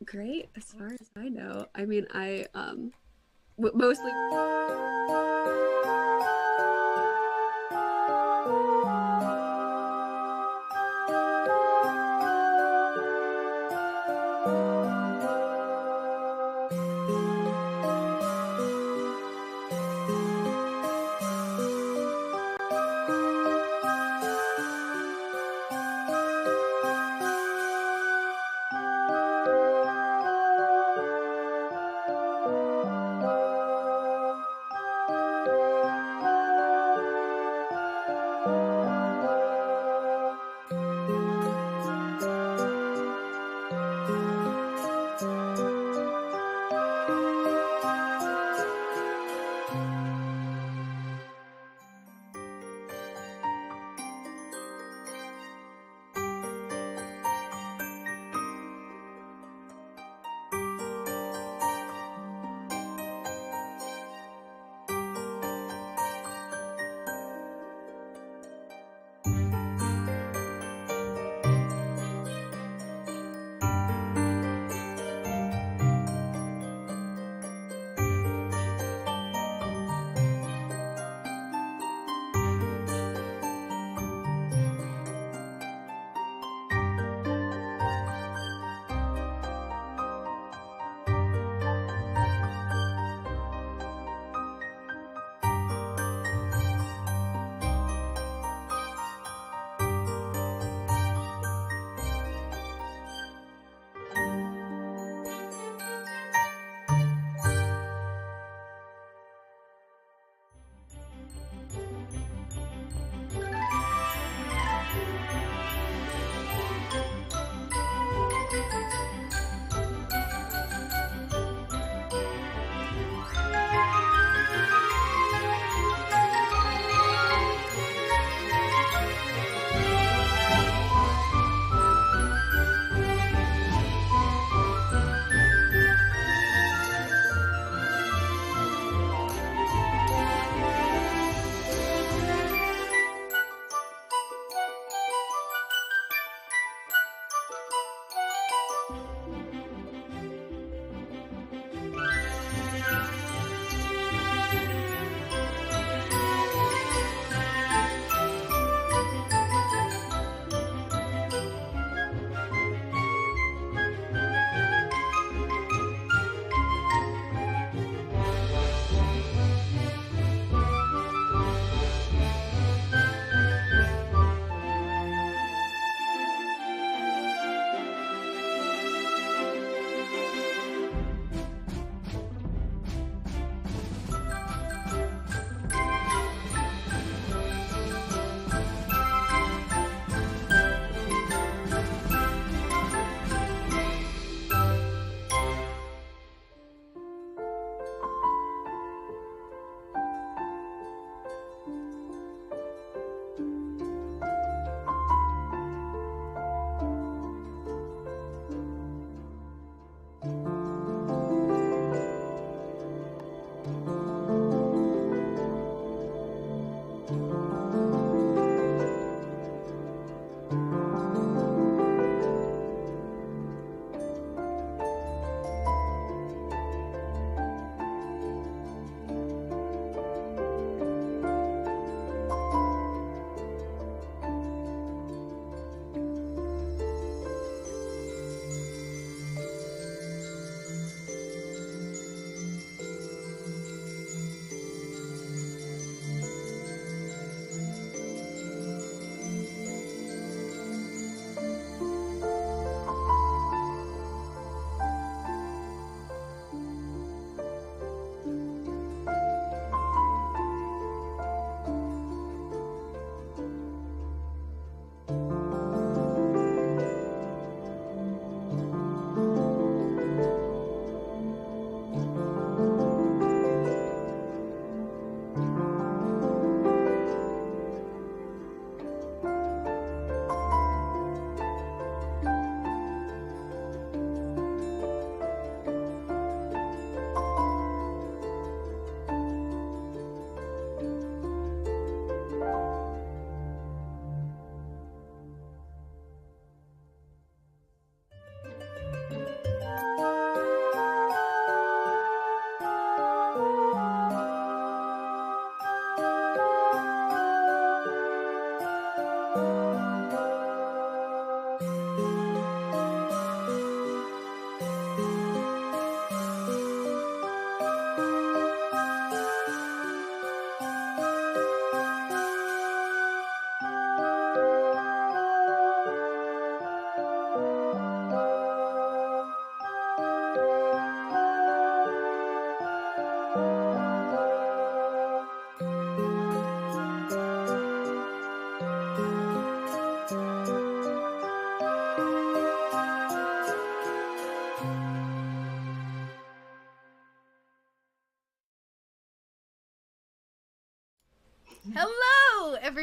Great, as far as I know. I mean, mostly.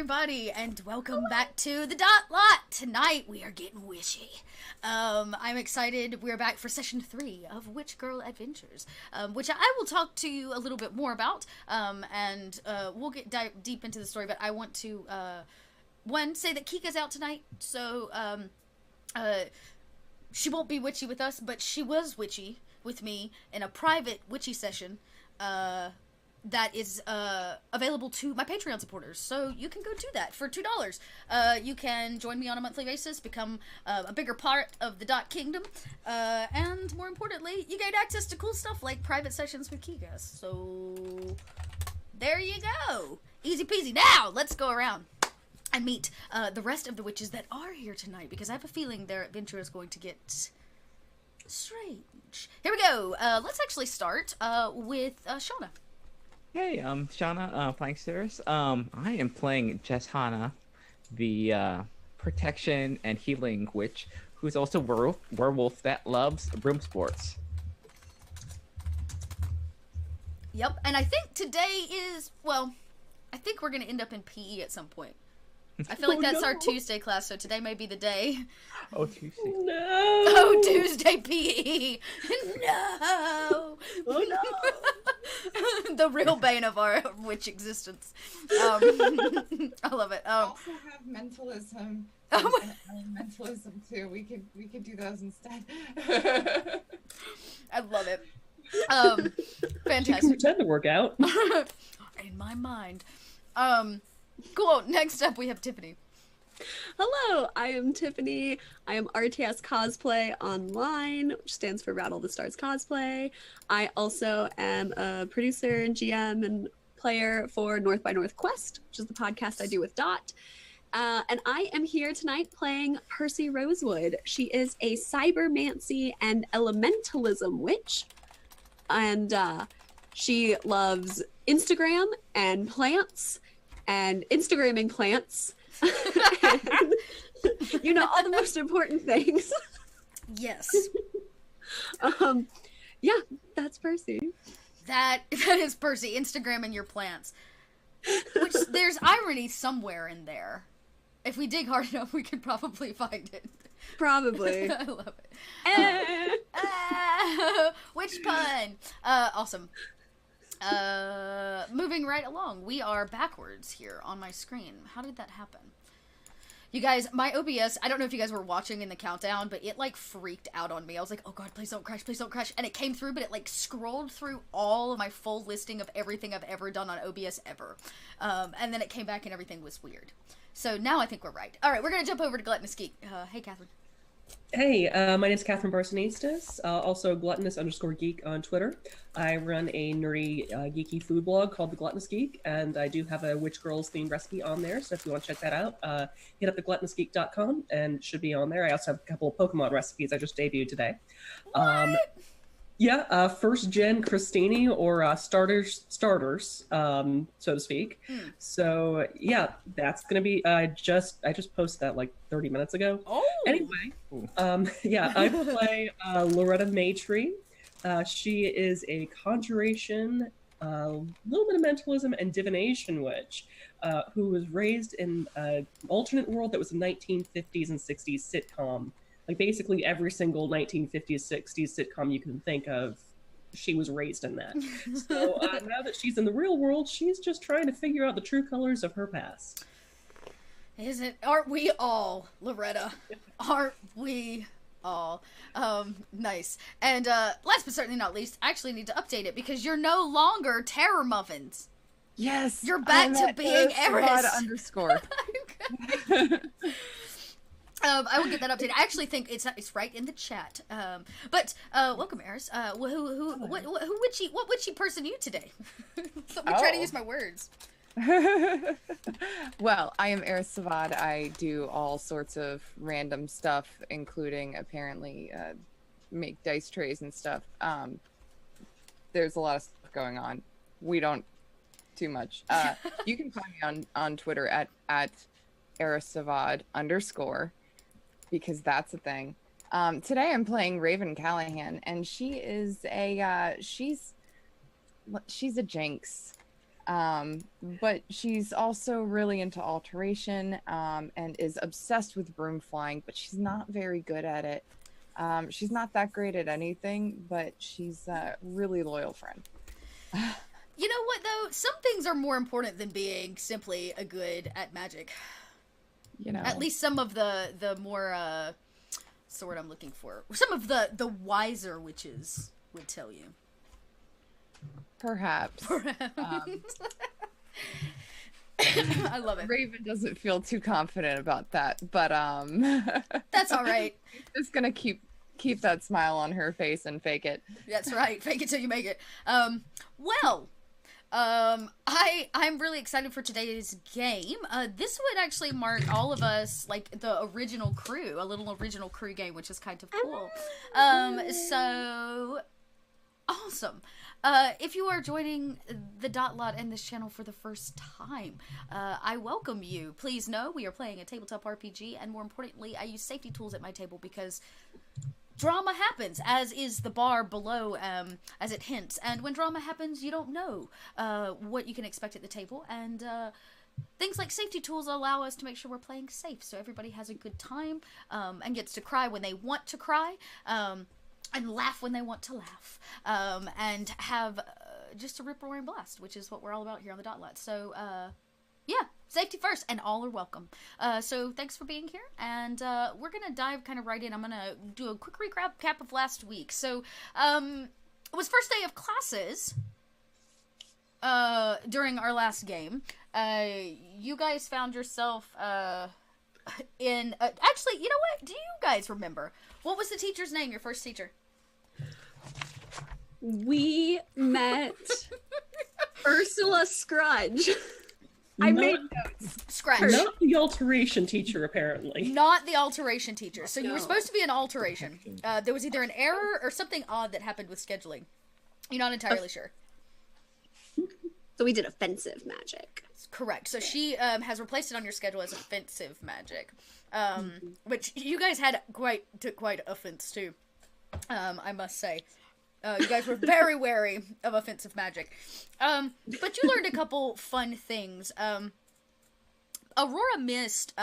everybody, and welcome back to the Dot Lot. Tonight we are getting wishy. I'm excited. We're back for session 3 of Witch Girl Adventures, which I will talk to you a little bit more about, and we'll get deep into the story. But I want to one say that Kika's out tonight, so she won't be witchy with us, but she was witchy with me in a private witchy session. That is available to my Patreon supporters, so you can go do that for $2. You can join me on a monthly basis, become a bigger part of the Dot Kingdom, and more importantly, you gain access to cool stuff like private sessions with Kikas. So there you go, easy peasy. Now let's go around and meet the rest of the witches that are here tonight, because I have a feeling their adventure is going to get strange. Here we go. Let's actually start with Shauna. Hey, I'm Shauna, playing Cirrus. I am playing Jeshana, the protection and healing witch, who's also werewolf that loves broom sports. Yep, and I think today is, well, I think we're going to end up in PE at some point. I feel like that's our Tuesday class, so today may be the day. Oh, Tuesday. No! Oh, Tuesday PE! No! Oh, no! The real bane of our witch existence. I love it. We also have mentalism. And mentalism too. We could do those instead. I love it. She can Fantastic. pretend to work out. In my mind. Cool. Next up, we have Tiffany. Hello, I am Tiffany. I am RTS Cosplay Online, which stands for Rattle the Stars Cosplay. I also am a producer and GM and player for North by Northwest, which is the podcast I do with Dot. And I am here tonight playing Percy Rosewood. She is a cybermancy and elementalism witch. And she loves Instagram and plants and Instagramming plants. And, you know, all the most important things. Yes. Yeah, that's Percy. That is Percy, Instagramming your plants. Which, there's irony somewhere in there. If we dig hard enough, we could probably find it. Probably. I love it. Witch pun! Awesome. Moving right along, we are backwards here on my screen. How did that happen? You guys, my OBS, I don't know if you guys were watching in the countdown, but it, like, freaked out on me. I was like, oh god, please don't crash, please don't crash. And it came through, but it, like, scrolled through all of my full listing of everything I've ever done on OBS ever. And then it came back and everything was weird. So now I think we're right. Alright, we're gonna jump over to Gluttonous Geek. Hey, Catherine. Hey, my name's Catherine Barsonistas, also gluttonous_geek on Twitter. I run a nerdy, geeky food blog called The Gluttonous Geek, and I do have a Witch Girls themed recipe on there, so if you want to check that out, hit up thegluttonousgeek.com, and it should be on there. I also have a couple of Pokemon recipes I just debuted today. Yeah, first gen Christini, or starters, so to speak. So yeah, that's gonna be. I just posted that like 30 minutes ago. Oh. Anyway, yeah, I play Loretta Maytree. She is a conjuration, a little bit of mentalism and divination witch, who was raised in an alternate world that was a 1950s and 60s sitcom. Like, basically every single 1950s, 60s sitcom you can think of, she was raised in that. So now that she's in the real world, she's just trying to figure out the true colors of her past. Aren't we all, Loretta? Aren't we all? Nice. And last but certainly not least, I actually need to update it because you're no longer Terror Muffins. Yes. You're back to being Eris. _. I will get that updated. I actually think it's right in the chat. But welcome, Eris. What witchy person are you today? Let me try to use my words. Well, I am Eris Savad. I do all sorts of random stuff, including apparently make dice trays and stuff. There's a lot of stuff going on. We don't too much. You can find me on Twitter at Eris Savad _. Because that's a thing. Today I'm playing Raven Callahan, and she is a she's a jinx. But she's also really into alteration, and is obsessed with broom flying, but she's not very good at it. She's not that great at anything, but she's a really loyal friend. You know what, though? Some things are more important than being simply a good at magic. You know, At least some of the more, what's the word I'm looking for? Some of the wiser witches would tell you. perhaps. I love it. Raven doesn't feel too confident about that, but That's all right. just gonna keep that smile on her face and fake it. That's right. Fake it till you make it. I'm really excited for today's game. This would actually mark all of us, like, the original crew, a little original crew game, which is kind of cool. So awesome. If you are joining the Dot Lot and this channel for the first time, I welcome you. Please know we are playing a tabletop RPG, and more importantly, I use safety tools at my table because drama happens, as is the bar below, as it hints. And when drama happens, you don't know what you can expect at the table. And things like safety tools allow us to make sure we're playing safe, so everybody has a good time and gets to cry when they want to cry. And laugh when they want to laugh, and have just a rip-roaring blast, which is what we're all about here on the Dot Lot. So, yeah, safety first, and all are welcome. So thanks for being here, and we're gonna dive kind of right in. I'm gonna do a quick recap of last week. So, it was first day of classes during our last game. You guys found yourself in... actually, you know what? Do you guys remember? What was the teacher's name, your first teacher? We met Ursula Scrudge. I made notes. Scratch. Not the alteration teacher, apparently. Not the alteration teacher. So you were No. supposed to be an alteration. There was either an error or something odd that happened with scheduling. You're not entirely sure. So we did offensive magic. Correct. So she has replaced it on your schedule as offensive magic, which you guys took quite offense to. I must say, you guys were very wary of offensive magic. But you learned a couple fun things. Aurora Mist,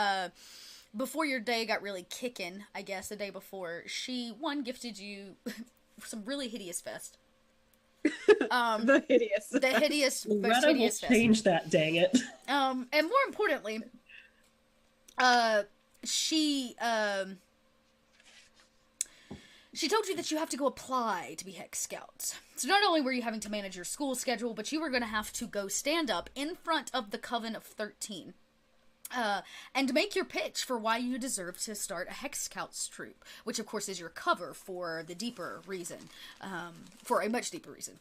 before your day got really kicking, I guess the day before, she gifted you some really hideous vest. The hideous. The hideous, most Loretta will hideous vest. change that, dang it. And more importantly, she told you that you have to go apply to be Hex Scouts. So not only were you having to manage your school schedule, but you were going to have to go stand up in front of the Coven of 13. And make your pitch for why you deserve to start a Hex Scouts troop, which of course is your cover for the deeper reason, for a much deeper reason.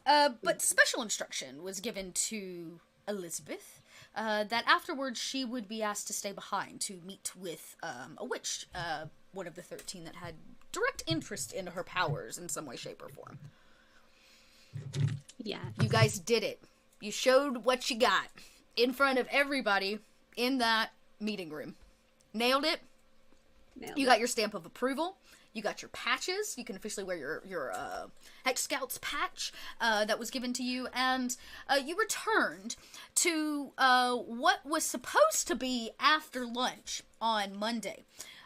But special instruction was given to Elizabeth, that afterwards she would be asked to stay behind to meet with a witch, one of the 13 that had direct interest in her powers in some way, shape, or form. Yeah. You guys did it. You showed what you got in front of everybody in that meeting room. Nailed it. You got your stamp of approval. You got your patches. You can officially wear your Hex Scouts patch that was given to you. And you returned to what was supposed to be after lunch on Monday.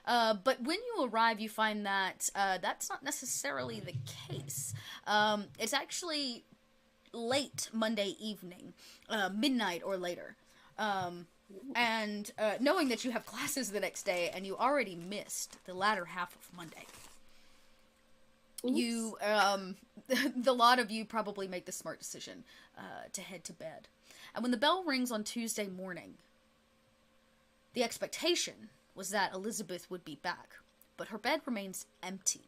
But when you arrive, you find that that's not necessarily the case. It's actually late Monday evening, midnight or later. And knowing that you have classes the next day and you already missed the latter half of Monday. Oops. You, the lot of you probably make the smart decision to head to bed. And when the bell rings on Tuesday morning, the expectation was that Elizabeth would be back, but her bed remains empty.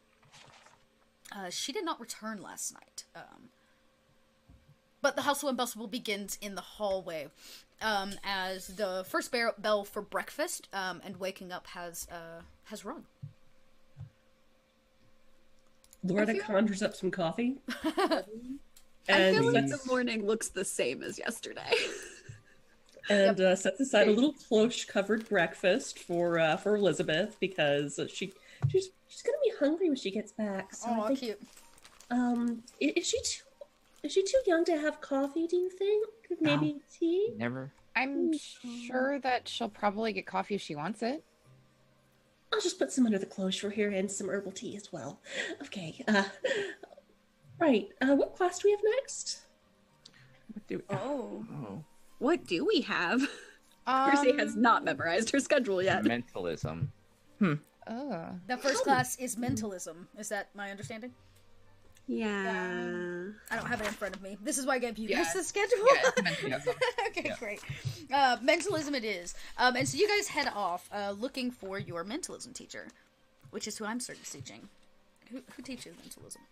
She did not return last night. But the hustle and bustle begins in the hallway, as the first bell for breakfast and waking up has rung. Loretta conjures up some coffee. I and feel like sets, the morning looks the same as yesterday. and sets aside a little cloche-covered breakfast for Elizabeth because she's gonna be hungry when she gets back. So Oh, I think, cute. is she too Is she too young to have coffee, do you think? Maybe tea? Never. I'm sure that she'll probably get coffee if she wants it. I'll just put some under the clothes for here and some herbal tea as well. Okay. Right. What class do we have next? What do? Oh. Oh. What do we have? Percy has not memorized her schedule yet. Mentalism. Oh. The first class is mentalism. Is that my understanding? Yeah. I don't have it in front of me. This is why I gave you Yeah. guys the schedule. Yeah, it's mentalism. Okay, Yeah. great. Mentalism it is. And so you guys head off looking for your mentalism teacher, which is who I'm starting teaching. Who teaches mentalism?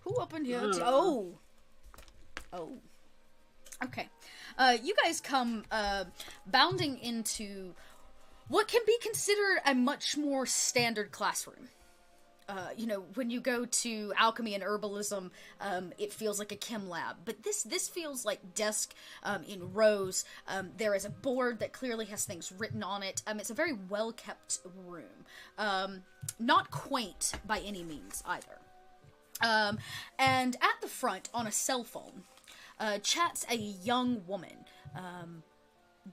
Who opened here? Oh. Okay. You guys come bounding into what can be considered a much more standard classroom. When you go to alchemy and herbalism, it feels like a chem lab. But this feels like desk in rows. There is a board that clearly has things written on it. It's a very well-kept room. Not quaint by any means, either. And at the front, on a cell phone, chats a young woman.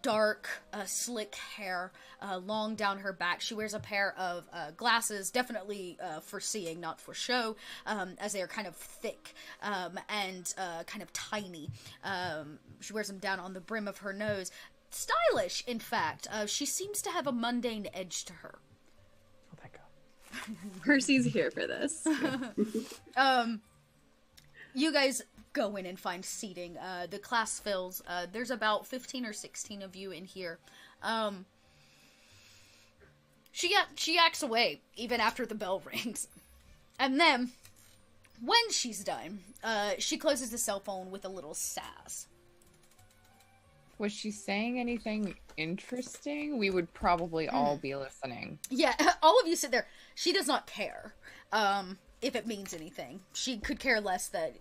Dark, slick hair, long down her back. She wears a pair of glasses, definitely for seeing, not for show, as they are kind of thick and kind of tiny. She wears them down on the brim of her nose. Stylish, in fact. She seems to have a mundane edge to her. Oh, thank God. Percy's here for this. You guys go in and find seating. The class fills. There's about 15 or 16 of you in here. She acts away even after the bell rings. And then, when she's done, she closes the cell phone with a little sass. Was she saying anything interesting? We would probably all be listening. Yeah, all of you sit there. She does not care. If it means anything. She could care less that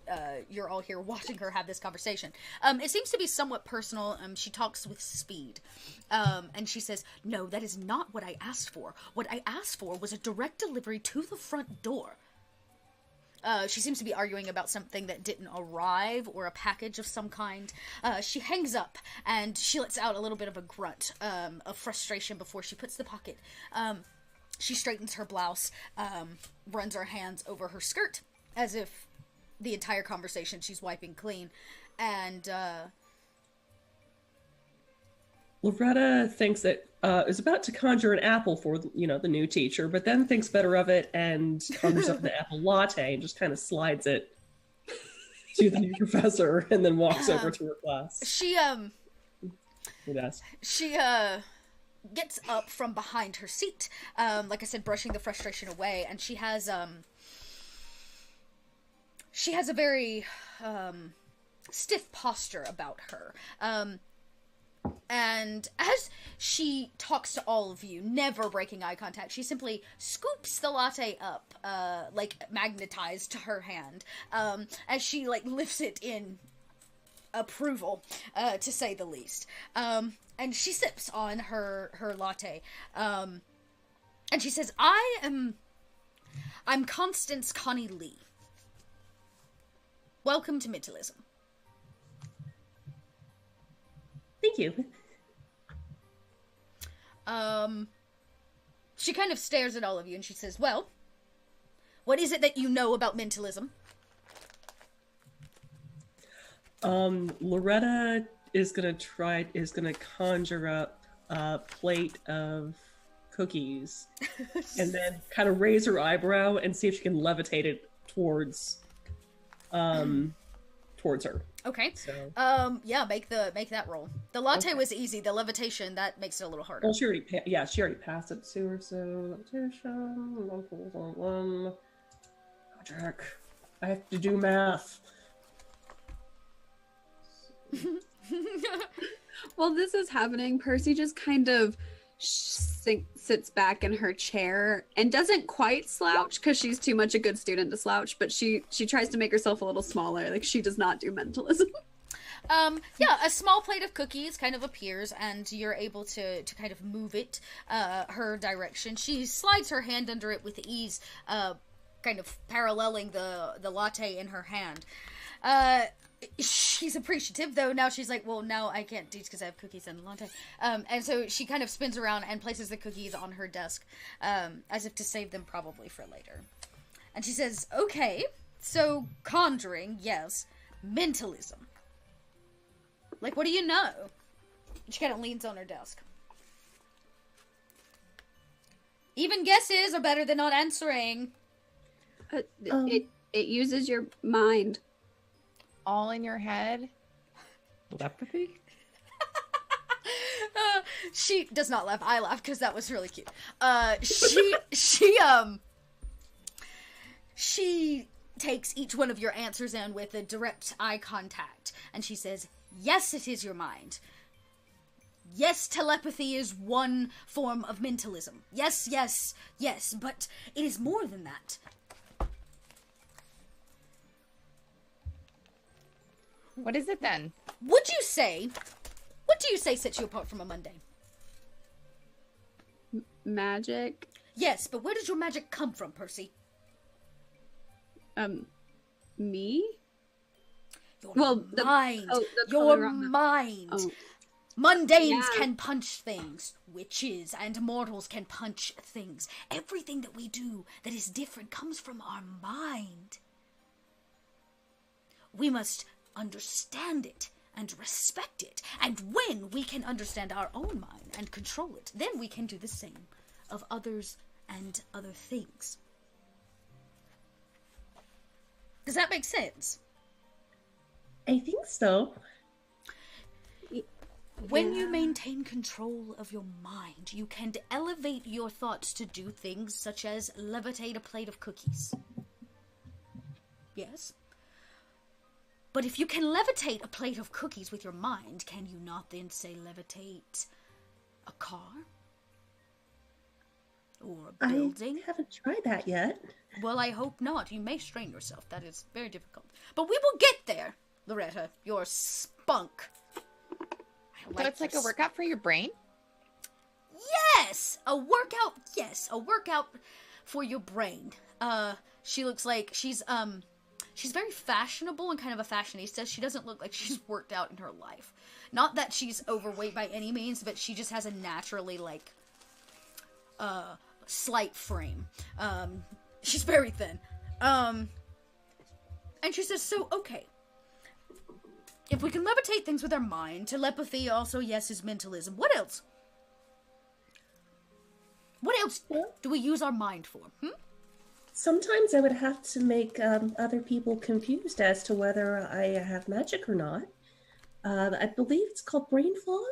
you're all here watching her have this conversation. It seems to be somewhat personal. She talks with speed. And she says, "No, that is not what I asked for. What I asked for was a direct delivery to the front door." She seems to be arguing about something that didn't arrive, or a package of some kind. She hangs up, and she lets out a little bit of a grunt of frustration before she puts the pocket. She straightens her blouse, runs her hands over her skirt, as if the entire conversation she's wiping clean, and, Loretta thinks that is about to conjure an apple for, the new teacher, but then thinks better of it and conjures up the apple latte and just kind of slides it to the new professor and then walks over to her class. she gets up from behind her seat, like I said, brushing the frustration away, and she has a very, stiff posture about her, and as she talks to all of you, never breaking eye contact, she simply scoops the latte up, like magnetized to her hand, as she, lifts it in approval, to say the least, and she sips on her latte, and she says, I'm Constance Connie Lee. Welcome to mentalism. Thank you. She kind of stares at all of you, and she says, "Well, what is it that you know about mentalism?" Loretta is gonna conjure up a plate of cookies and then kind of raise her eyebrow and see if she can levitate it towards her. Okay. So, Yeah, make that roll. The latte was easy. The levitation, that makes it a little harder. well, she already passed it to her. So, levitation, one. Jack, I have to do math. While this is happening, Percy just kind of sits back in her chair and doesn't quite slouch because she's too much a good student to slouch, but she tries to make herself a little smaller. Like, she does not do mentalism. Yeah, a small plate of cookies kind of appears, and you're able to kind of move it her direction. She slides her hand under it with ease, kind of paralleling the latte in her hand. She's appreciative, though now she's like, well, now I can't teach because I have cookies in a long time. And so she kind of spins around and places the cookies on her desk, as if to save them probably for later. And she says, okay, so conjuring, yes. Mentalism. Like, what do you know? She kind of leans on her desk. Even guesses are better than not answering. It uses your mind. All in your head? Telepathy? She does not laugh. I laugh because that was really cute. She takes each one of your answers in with a direct eye contact, and she says, yes, it is your mind. Yes, telepathy is one form of mentalism. Yes, yes, yes, but it is more than that. What is it then? What do you say sets you apart from a mundane? Magic. Yes, but where does your magic come from, Percy? Me? Your mind. the Your color on the- mind. Oh. Mundanes Yeah. can punch things. Witches and mortals can punch things. Everything that we do that is different comes from our mind. We must understand it and respect it. And when we can understand our own mind and control it, then we can do the same of others and other things. Does that make sense? I think so. When you maintain control of your mind, you can elevate your thoughts to do things such as levitate a plate of cookies. Yes? But if you can levitate a plate of cookies with your mind, can you not then say levitate a car? Or a building? I haven't tried that yet. Well, I hope not. You may strain yourself. That is very difficult. But we will get there, Loretta. Your spunk. So it's like a workout for your brain? Yes! A workout, yes. A workout for your brain. She looks like she's very fashionable and kind of a fashionista. She doesn't look like she's worked out in her life. Not that she's overweight by any means, but she just has a naturally, slight frame. She's very thin. And she says, so, okay. If we can levitate things with our mind, telepathy also, yes, is mentalism. What else? What else do we use our mind for? Sometimes I would have to make other people confused as to whether I have magic or not. I believe it's called brain fog.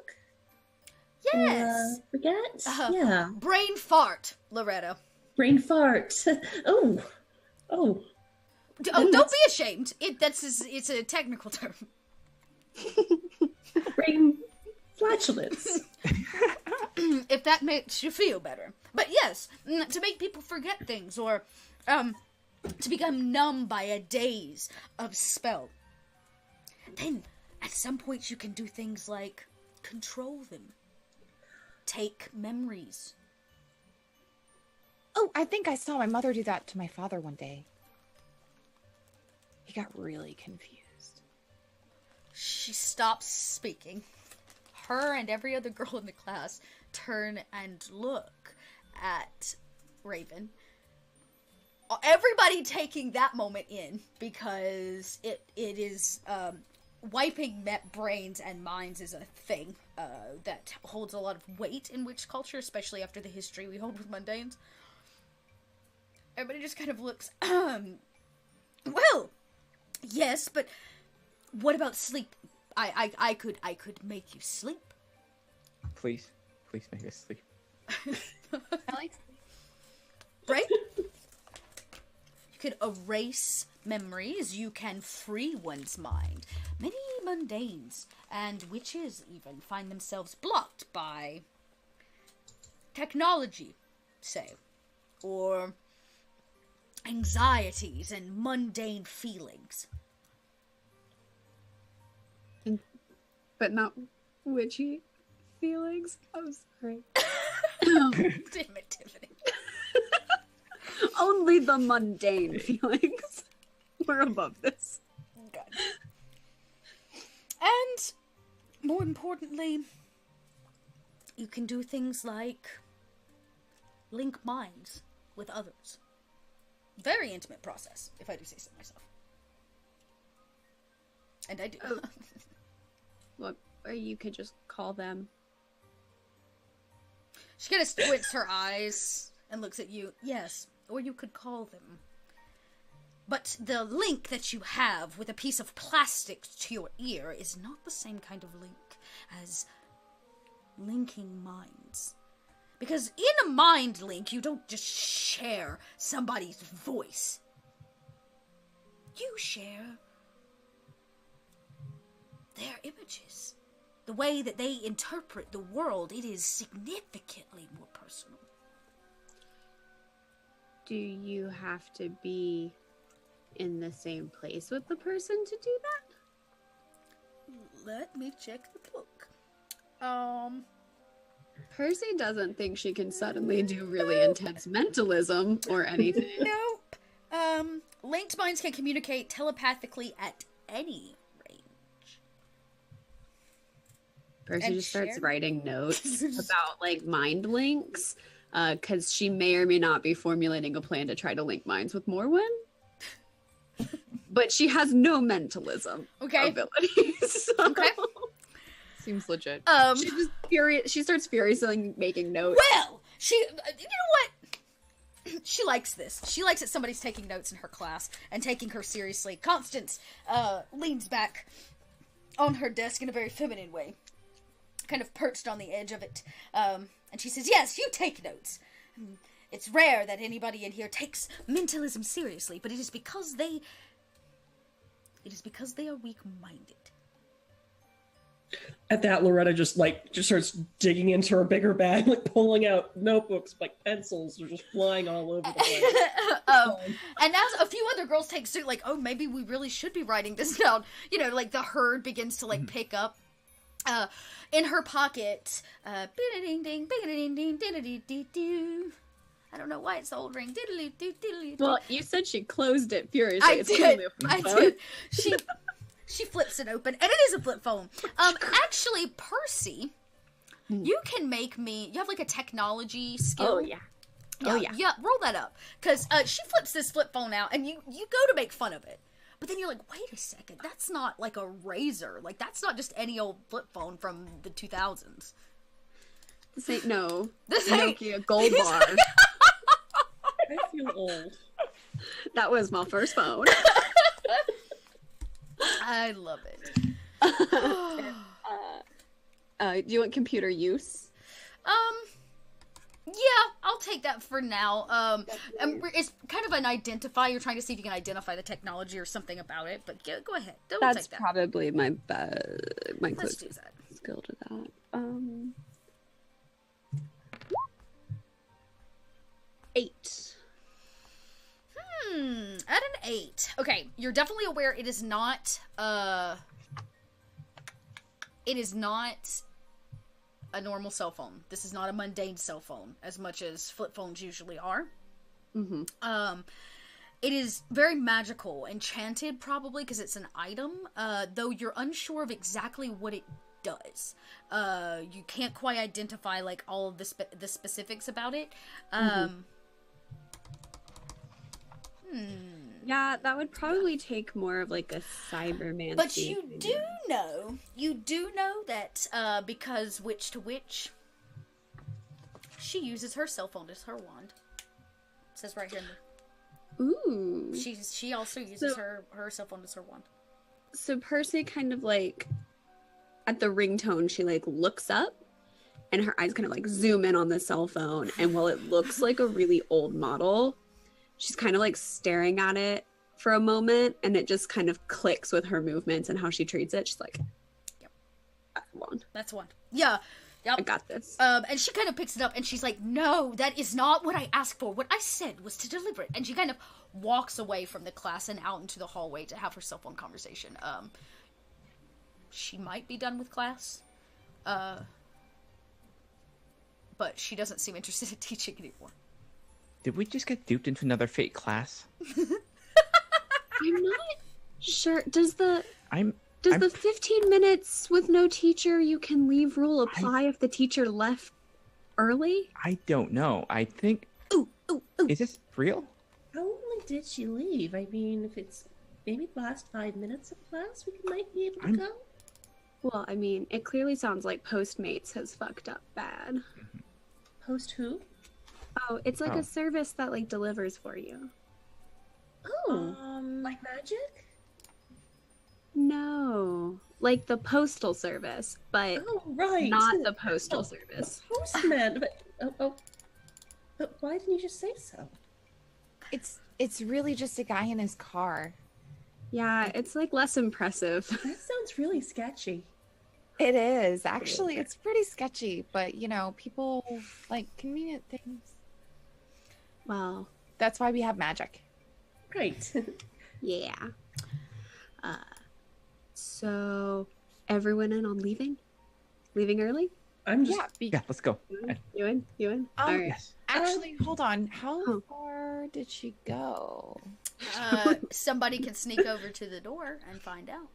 Yes! Forget? Yeah. Brain fart, Loretta. Brain fart. Oh, Don't be ashamed. It's a technical term. brain flatulence. If that makes you feel better. But yes, to make people forget things, or to become numb by a daze of spell. Then, at some point, you can do things like control them. Take memories. Oh, I think I saw my mother do that to my father one day. He got really confused. She stops speaking. Her and every other girl in the class turn and look at Raven. Everybody taking that moment in, because it is wiping brains and minds is a thing that holds a lot of weight in witch culture, especially after the history we hold with mundanes. Everybody just kind of looks, well, yes, but what about sleep? I could make you sleep. Please make us sleep. I like Right? You could erase memories. You can free one's mind. Many mundanes and witches even find themselves blocked by technology, say, or anxieties and mundane feelings. But not witchy feelings. I'm sorry. Damn it, Tiffany. Only the mundane feelings. We're above this. God. more importantly, you can do things like link minds with others. Very intimate process, if I do say so myself. And I do. Oh. Well, or you could just call them. She kind of squints her eyes and looks at you. Yes, or you could call them. But the link that you have with a piece of plastic to your ear is not the same kind of link as linking minds. Because in a mind link, you don't just share somebody's voice. You share their images. The way that they interpret the world, it is significantly more personal. Do you have to be in the same place with the person to do that? Let me check the book. Percy doesn't think she can suddenly do really intense mentalism or anything. Nope. Linked minds can communicate telepathically at any range. Percy And just starts share. writing notes about like mind links, because she may or may not be formulating a plan to try to link minds with Morwen. But she has no mentalism Okay. abilities. So Okay. Seems legit. She just she starts furiously making notes. Well, you know what? She likes this. She likes that somebody's taking notes in her class and taking her seriously. Constance leans back on her desk in a very feminine way, kind of perched on the edge of it, and she says, "Yes, you take notes. It's rare that anybody in here takes mentalism seriously, but it is because they are weak-minded." At that, Loretta just starts digging into her bigger bag, like pulling out notebooks, like pencils are just flying all over the place. And as a few other girls take suit, like, oh, maybe we really should be writing this down. You know, like the herd begins to like pick up. In her pocket, ding-a-ding-ding, ding-a-ding-ding, ding-a-dee-dee-doo. I don't know why it's the old ring. Diddly-doo-diddly-doo. Well, you said she closed it furiously. I It's did. clearly a flip I phone. did. She flips it open, and it is a flip phone. Actually, Percy, you can make me. You have like a technology skill. Oh yeah. Oh, yeah. Yeah, roll that up. Because she flips this flip phone out, and you go to make fun of it. But then you're like, wait a second, that's not like a razor. Like, that's not just any old flip phone from the 2000s. This ain't no This ain't- Nokia Gold Bar. I feel old. That was my first phone. I love it. Do you want computer use? Yeah, I'll take that for now. And it's kind of an identify. You're trying to see if you can identify the technology or something about it. But go ahead. Don't That's take that. probably my my Let's closest do that. skill to that. 8. At an 8. Okay, you're definitely aware it is not a normal cell phone. This is not a mundane cell phone, as much as flip phones usually are. Mm-hmm. It is very magical, enchanted probably, because it's an item, though you're unsure of exactly what it does. You can't quite identify, like, all of the specifics about it. Yeah, that would probably take more of like a Cyberman. But you do know that, because witch to witch, she uses her cell phone as her wand. It says right here in the... Ooh. She also uses So- her cell phone as her wand. So Percy kind of like, at the ringtone, she like looks up and her eyes kind of like zoom in on the cell phone. And while it looks like a really old model, she's kind of like staring at it for a moment, and it just kind of clicks with her movements and how she treats it. She's like, Yep. That's one. That's one. Yeah. Yep. I got this. And she kind of picks it up and she's like, no, that is not what I asked for. What I said was to deliver it. And she kind of walks away from the class and out into the hallway to have her cell phone conversation. She might be done with class. But she doesn't seem interested in teaching anymore. Did we just get duped into another fake class? I'm not sure. Does the Does the 15 minutes with no teacher you can leave rule apply if the teacher left early? I don't know. I think. Ooh, ooh, ooh. Is this real? How early did she leave? I mean, if it's maybe the last 5 minutes of class, we might be able to go. Well, I mean, it clearly sounds like Postmates has fucked up bad. Post who? Oh, it's like a service that like delivers for you. Oh, like magic? No, like the postal service, but Oh, right. not the postal service. Postman. But why didn't you just say so? It's really just a guy in his car. Yeah, it's like less impressive. That sounds really sketchy. It is. Actually, it's pretty sketchy, but you know, people like convenient things. Well, That's why we have magic. Right. yeah. So everyone in on leaving? Leaving early? I'm just. Yeah, let's go. You in? You in? All right. Yes. Actually, hold on. How Oh. far did she go? Somebody can sneak over to the door and find out.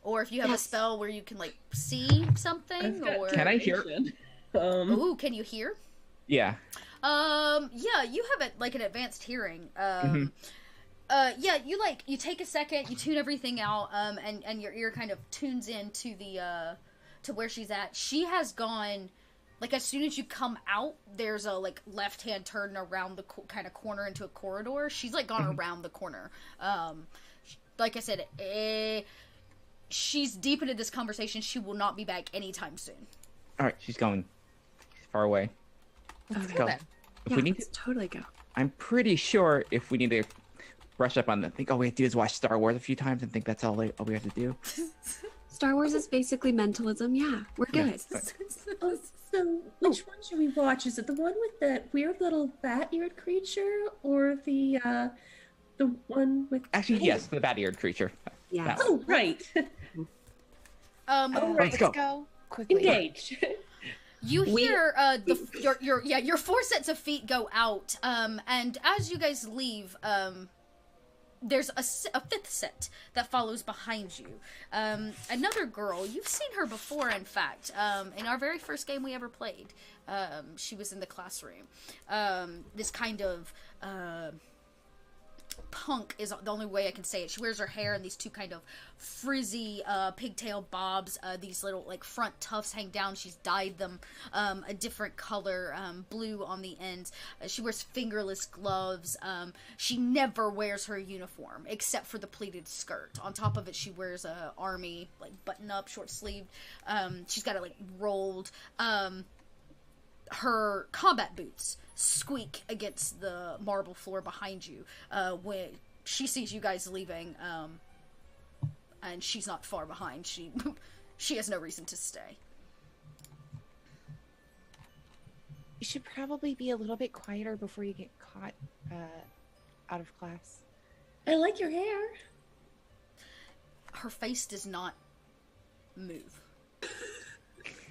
Or if you have a spell where you can like see something, or Can I hear? ooh, can you hear? Yeah. Yeah, you have like an advanced hearing. Yeah, you take a second, you tune everything out, and your ear kind of tunes in to the to where she's at. She has gone, like as soon as you come out, there's a like left hand turn around the kind of corner into a corridor. She's like gone around the corner. Like I said, she's deep into this conversation. She will not be back anytime soon. All right, she's going. She's far away. Let's go. then. If Yeah, we need let's totally go. I'm pretty sure if we need to brush up on the think all we have to do is watch Star Wars a few times and think that's all we have to do. Star Wars is basically mentalism. Yeah, we're good. Oh, so which one should we watch? Is it the one with the weird little bat-eared creature, or the one with? Actually, yes, the bat-eared creature. Yeah. That one. Oh, right. Let's go. Go quickly. Engage. You hear your 4 sets of feet go out, and as you guys leave, there's a 5th set that follows behind you. Another girl, you've seen her before, in fact, in our very first game we ever played. She was in the classroom. This kind of punk is the only way I can say it. She wears her hair in these two kind of frizzy pigtail bobs. These little like front tufts hang down. She's dyed them a different color, blue on the ends. She wears fingerless gloves. She never wears her uniform except for the pleated skirt. On top of it, she wears a army like button up, short sleeved. She's got it like rolled. Her combat boots squeak against the marble floor behind you when she sees you guys leaving, and she's not far behind. She has no reason to stay. You should probably be a little bit quieter before you get caught out of class. I like your hair. Her face does not move.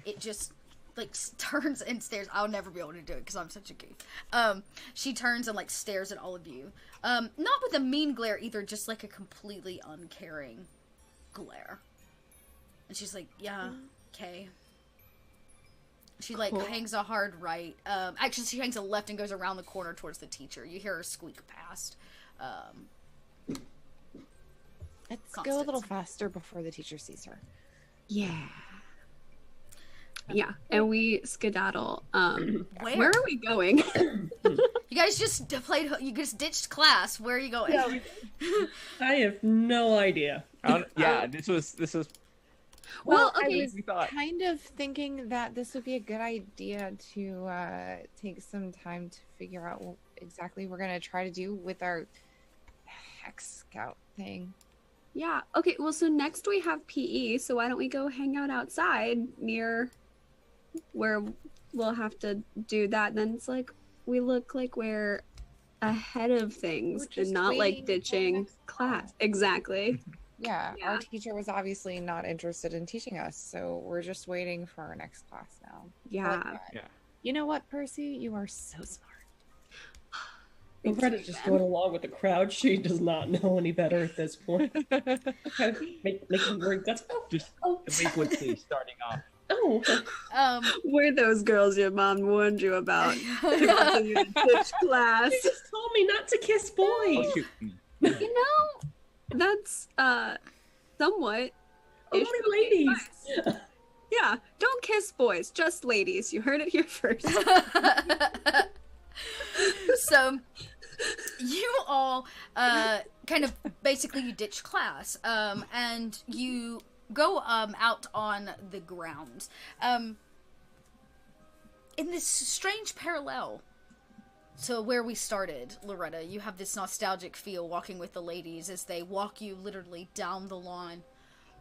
It just like turns and stares. I'll never be able to do it because I'm such a goof. She turns and like stares at all of you. Not with a mean glare either, just like a completely uncaring glare. And she's like, yeah, okay. She like hangs a hard right. Actually, she hangs a left and goes around the corner towards the teacher. You hear her squeak past. Let's go a little faster before the teacher sees her. Yeah. Yeah, and we skedaddle. Where are we going? You guys just played. You just ditched class. Where are you going? Yeah, I have no idea. Yeah, this was. Well, I okay. was kind of thinking that this would be a good idea to take some time to figure out what exactly we're gonna try to do with our Hex Scout thing. Yeah. Okay. Well, so next we have PE. So why don't we go hang out outside near where we'll have to do that? And then it's like we look like we're ahead of things and not like ditching class. Exactly. Yeah, Yeah. our teacher was obviously not interested in teaching us, so we're just waiting for our next class now. Yeah. But, you know what, Percy? You are so smart. Loretta's just going along with the crowd. She does not know any better at this point. Okay, making great guts. Just Oh, delinquency starting off. Oh, We're those girls your mom warned you about. Causing you to ditch class. she just told me not to kiss boys. Oh, shoot. You know, that's somewhat. Only ladies. Yeah, don't kiss boys, just ladies. You heard it here first. So you all kind of basically you ditch class and you go out on the grounds in this strange parallel to where we started. Loretta, you have this nostalgic feel walking with the ladies as they walk you literally down the lawn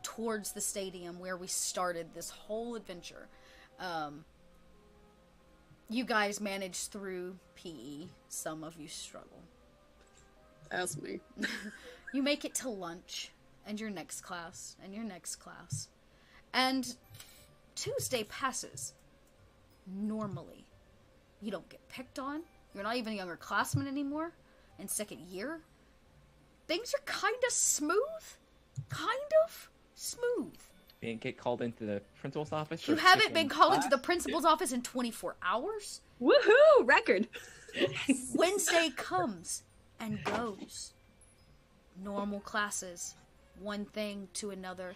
towards the stadium where we started this whole adventure. You guys manage through PE. Some of you struggle. That's me. You make it to lunch, and your next class, and your next class. And Tuesday passes. Normally. You don't get picked on. You're not even a younger classman anymore. In second year. Things are kinda smooth. Kind of smooth. Didn't get called into the principal's office? You for haven't skipping been called class? into the principal's office in 24 hours? Woohoo! Record. Wednesday comes and goes. Normal classes. One thing to another.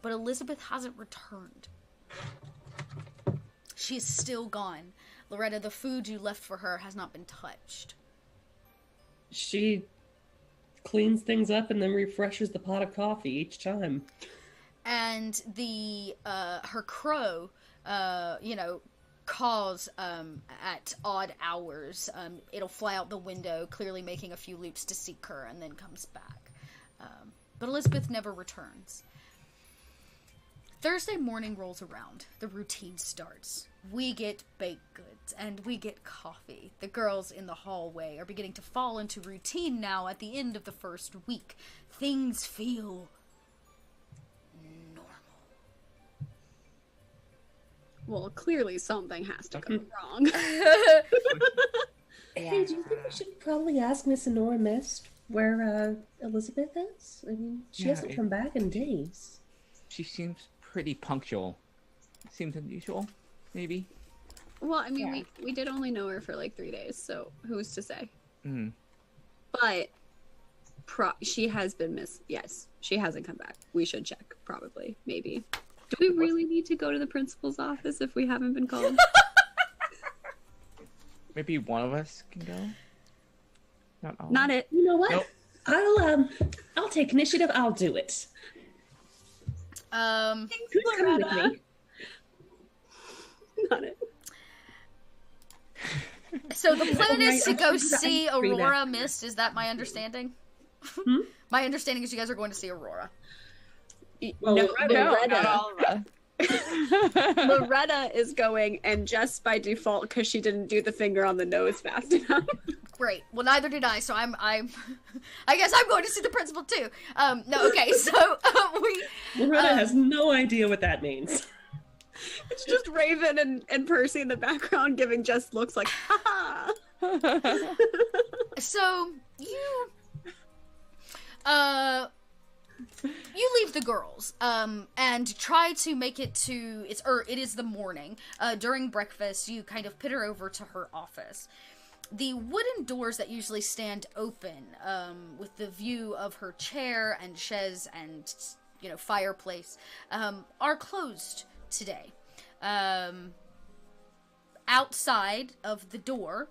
But Elizabeth hasn't returned. She is still gone. Loretta, the food you left for her has not been touched. She cleans things up and then refreshes the pot of coffee each time. And the her crow caws at odd hours. It'll fly out the window, clearly making a few loops to seek her, and then comes back. But Elizabeth never returns. Thursday morning rolls around. The routine starts. We get baked goods, and we get coffee. The girls in the hallway are beginning to fall into routine now at the end of the first week. Things feel Well, clearly something has to go wrong. Hey, do you think we should probably ask Miss Honora Mist where Elizabeth is? I mean, she hasn't come back in days. She seems pretty punctual. Seems unusual, maybe. Well, I mean, we did only know her for like 3 days, so who's to say? Mm. But she has been missed. Yes, she hasn't come back. We should check, probably, maybe. Do we really need to go to the principal's office if we haven't been called? Maybe one of us can go. Not all. Not it. You know what? Nope. I'll take initiative. I'll do it. Thanks, Who's coming with Loretta. me? Not it. So the plan is to go I'm see free Aurora now. Mist. Is that my understanding? Hmm? My understanding is you guys are going to see Aurora. Well, No, No, not Loretta. all of us. Loretta is going, and just by default, because she didn't do the finger on the nose fast enough. Great. Well, neither did I. So I'm. I guess I'm going to see the principal too. No. Okay. So Loretta has no idea what that means. It's just Raven and Percy in the background giving just looks like, ha ha. So you leave the girls and try to make it to it is the morning. During breakfast, you kind of pit her over to her office. The wooden doors that usually stand open with the view of her chair and chaise and fireplace are closed today. Outside of the door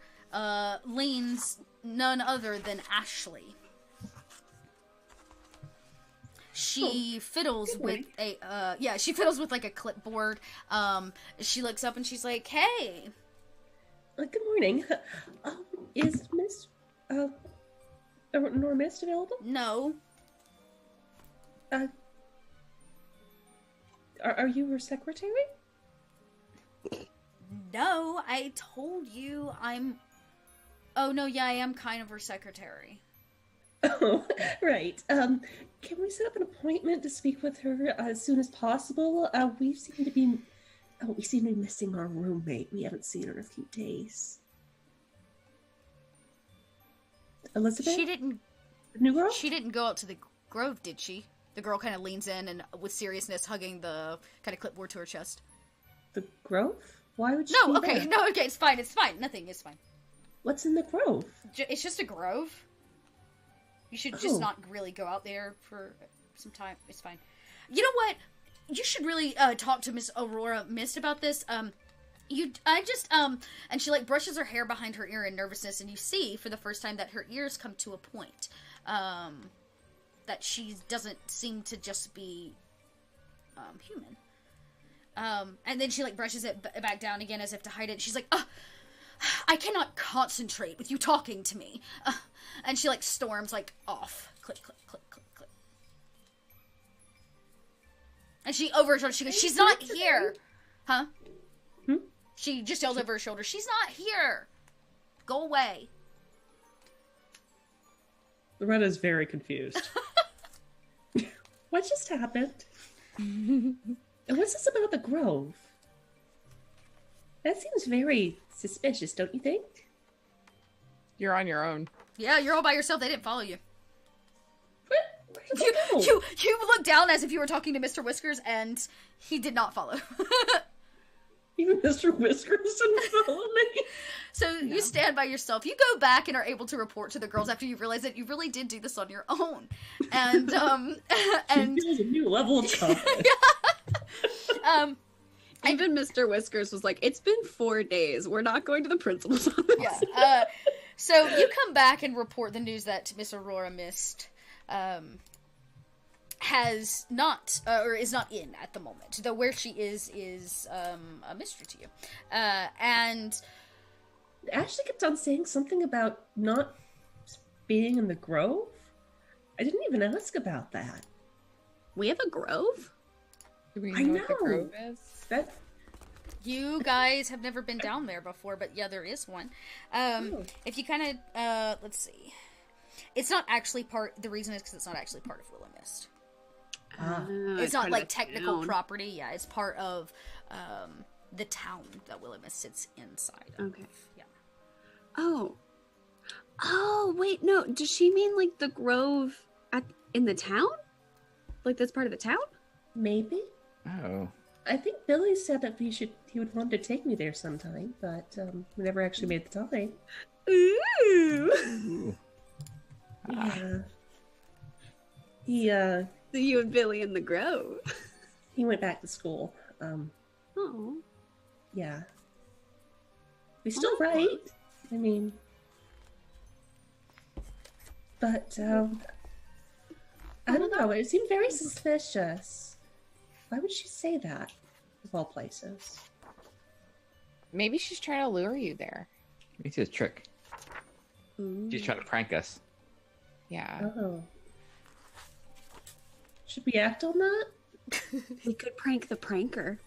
leans none other than Ashley. She fiddles with she fiddles with like a clipboard. She looks up and she's like, "Hey." Good morning. Is Miss Nor Mist available? No. Are you her secretary? No, I told you I'm... Oh, no, yeah, I am kind of her secretary. Oh, right. Can we set up an appointment to speak with her as soon as possible? We seem to be missing our roommate. We haven't seen her in a few days. Elizabeth? She didn't. The new girl? She didn't go out to the grove, did she? The girl kind of leans in and, with seriousness, hugging the kind of clipboard to her chest. The grove? Why would she No, be okay, there? no, okay, it's fine, it's fine. Nothing, it's fine. What's in the grove? It's just a grove. You should Oh. just not really go out there for some time. It's fine. You know what? You should really talk to Miss Aurora Mist about this. And she like brushes her hair behind her ear in nervousness, and you see for the first time that her ears come to a point. That she doesn't seem to just be human. And then she like brushes it back down again as if to hide it. She's like, I cannot concentrate with you talking to me. And she like storms like off. Click, click, click, click, click. And she over her shoulder, she goes, she's not here. Huh? She just yells over her shoulder, she's not here. Go away. Loretta's very confused. What just happened? And what's this about the grove? That seems very suspicious, don't you think? You're on your own. Yeah, you're all by yourself. They didn't follow you. Where did they go? You look down as if you were talking to Mr. Whiskers, and he did not follow. Even Mr. Whiskers didn't follow me. So you stand by yourself. You go back and are able to report to the girls after you realize that you really did do this on your own. And and She feels a new level of confidence. Even Mr. Whiskers was like, it's been 4 days. We're not going to the principal's office. yeah. So you come back and report the news that Miss Aurora Mist has not or is not in at the moment. Though where she is a mystery to you. And Ashley kept on saying something about not being in the grove. I didn't even ask about that. We have a grove? Do we I know what the know. grove is? That you guys have never been down there before, but yeah, there is one. If you kind of, let's see. It's not actually the reason is because it's not actually part of Willow Mist. It's not kind of like a technical town. property. Yeah, it's part of the town that Willow Mist sits inside of. Okay. Yeah. Oh, wait, no. Does she mean like the grove in the town? Like that's part of the town? maybe. Oh. I think Billy said that he would want to take me there sometime, but we never actually made the time. Ooh. Ooh. Yeah. So you and Billy in the grove. He went back to school. Oh. Yeah. We still Oh. write. I mean, but I don't know. It seemed very suspicious. Why would she say that? Of all places. Maybe she's trying to lure you there. It's a trick. She's trying to prank us. Yeah. Oh. Should we act on that? We could prank the pranker.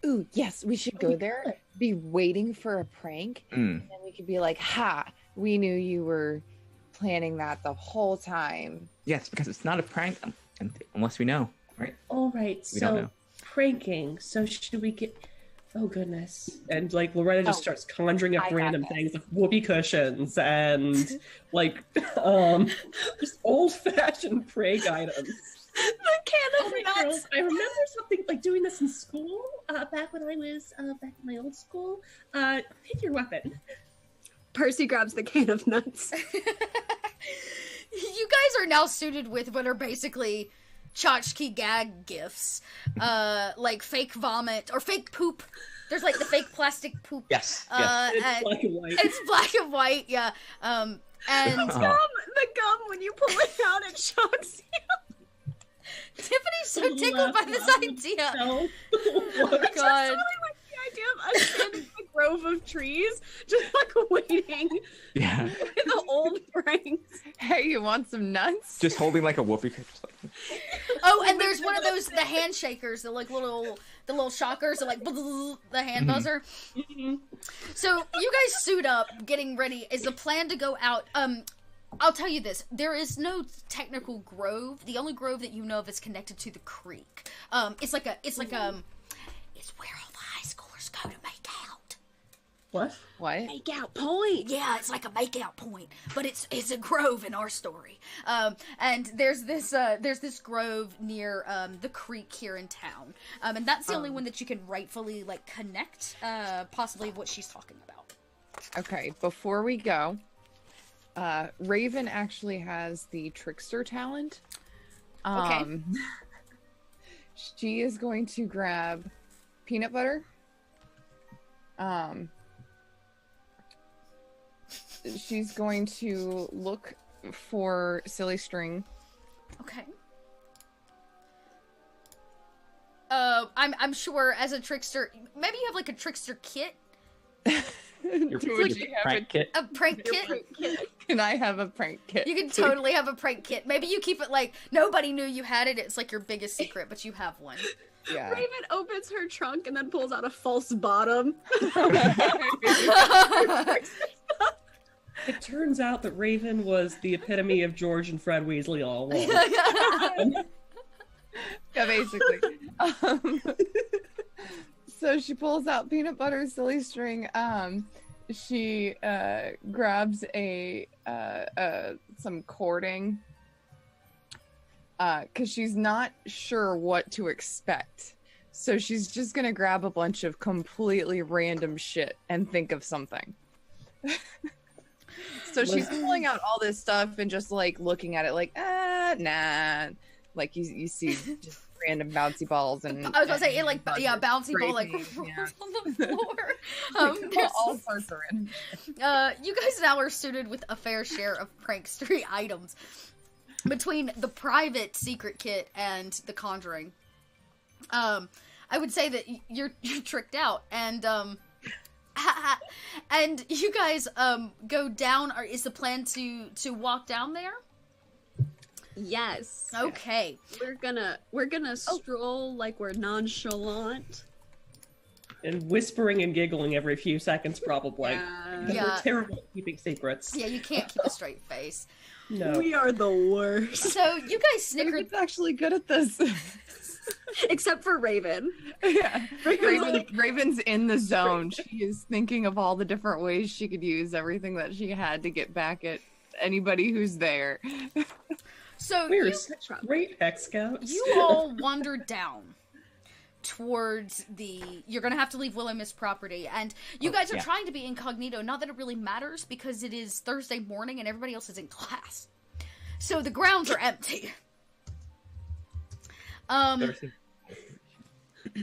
Ooh, yes, we should go there, be waiting for a prank, Mm. and then we could be like, ha, we knew you were planning that the whole time. Yes, because it's not a prank unless we know, right? All right. We don't So know. pranking. So should we get? Oh goodness. And like Loretta just Oh, starts conjuring up I got random this. things like whoopee cushions and like just old fashioned prank items. The can of Alright, nuts. girls, I remember something like doing this in school. Back when I was back in my old school. Pick your weapon. Percy grabs the can of nuts. You guys are now suited with what are basically tchotchke gag gifts. Like fake vomit or fake poop. There's like the fake plastic poop. Yes. It's and black and white. it's black and white, yeah. And Oh. The gum, when you pull it out, it shocks you. Tiffany's so The tickled by last this one idea. So, Oh god. Totally like the idea of us in a grove of trees, just like waiting Yeah. for the old pranks. Hey, you want some nuts? Just holding like a whoopee cushion. just like- Oh, and there's one of those the handshakers, the like little shockers, the like the hand buzzer. So you guys suit up, getting ready. Is the plan to go out? I'll tell you this: there is no technical grove. The only grove that you know of is connected to the creek. It's where all the high schoolers go to make out. What? What? Make out point. Yeah, it's like a makeout point, but it's a grove in our story. And there's this grove near the creek here in town, and that's the only one that you can rightfully like connect, possibly what she's talking about. Okay, before we go, Raven actually has the trickster talent. Okay. She is going to grab peanut butter. She's going to look for silly string. Okay. I'm sure as a trickster, maybe you have like a trickster kit, Your prank kit. a prank kit. Can I have a prank kit? You can totally have a prank kit. Maybe you keep it like nobody knew you had it. It's like your biggest secret, but you have one. Yeah. Raven opens her trunk and then pulls out a false bottom. It turns out that Raven was the epitome of George and Fred Weasley all along. Yeah, basically. So she pulls out peanut butter silly string. She grabs some cording because she's not sure what to expect. So she's just gonna grab a bunch of completely random shit and think of something. So she's pulling out all this stuff and just like looking at it like, nah. Like you see just random bouncy balls and I was gonna say it like bouncy ball like yeah. on the floor. All sorts of random. You guys now are suited with a fair share of prankstery items between the private secret kit and the conjuring. I would say that you're tricked out, and and you guys go down. Or is the plan to walk down there? Yes. Okay. We're gonna stroll like we're nonchalant. And whispering and giggling every few seconds, probably. Yeah. Because Yeah. we're terrible at keeping secrets. Yeah, you can't keep a straight face. No. We are the worst. So you guys snickered. Raven's actually good at this. Except for Raven. Yeah. Raven's in the zone. She is thinking of all the different ways she could use everything that she had to get back at anybody who's there. So We're you, such great Hex Scouts. you all wander down towards you're gonna have to leave Wilhelmus property, and you guys are trying to be incognito. Not that it really matters because it is Thursday morning and everybody else is in class, so the grounds are empty.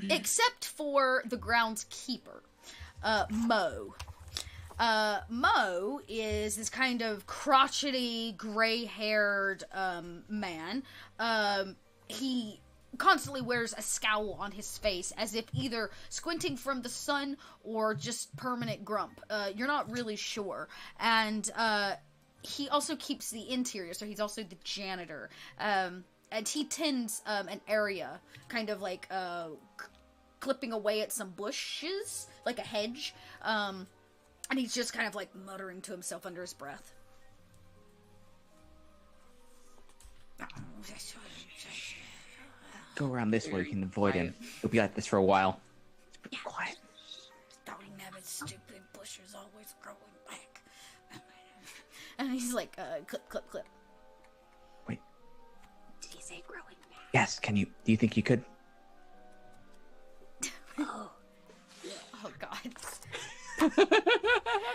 Except for the groundskeeper, Mo. Mo is this kind of crotchety, gray-haired man. He constantly wears a scowl on his face, as if either squinting from the sun or just permanent grump. You're not really sure. And he also keeps the interior, so he's also the janitor. And he tends an area, kind of like clipping away at some bushes, like a hedge. And he's just kind of like muttering to himself under his breath. Go around this way, you can avoid him. He'll be like this for a while. It's pretty quiet. Starting to have its stupid bushes always growing back. And he's like, clip, clip, clip. Wait. Did he say growing back? Yes, do you think you could? Oh God.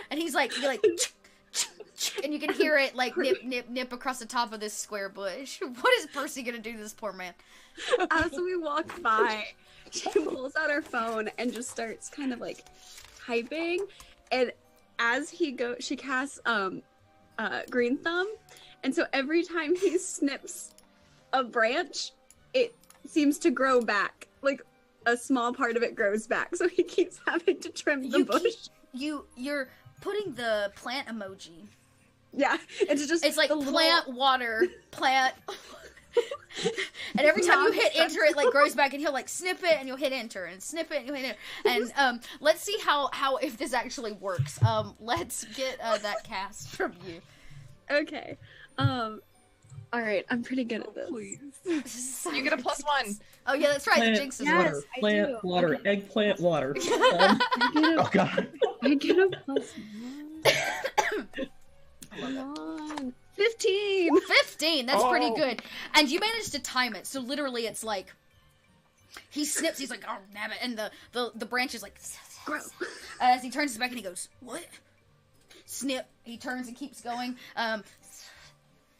And he's like, and you can hear it like nip, nip, nip across the top of this square bush. What is Percy gonna do to this poor man? As we walk by, she pulls out her phone and just starts kind of like typing. And as he goes, she casts Green Thumb, and so every time he snips a branch, it seems to grow back. Like a small part of it grows back, so he keeps having to trim the bush. You're putting the plant emoji. Yeah, it's like the plant, water, plant. And every time you hit enter, it like grows back, and he'll like snip it, and you'll hit enter, and snip it, and you'll hit enter. And let's see how if this actually works. Let's get that cast from you. Okay. All right, I'm pretty good at this. Please. You get a +1. Oh yeah, that's right. Plant, The jinx is Yes, water, I plant, do. water, Okay. eggplant, water. Oh god. I get a +1. Come on. 15. 15. That's pretty Oh. good. And you managed to time it. So literally, it's like he snips. He's like, "Oh, damn it!" And the branch is like, Gross. as he turns his back and he goes, "What?" Snip. He turns and keeps going.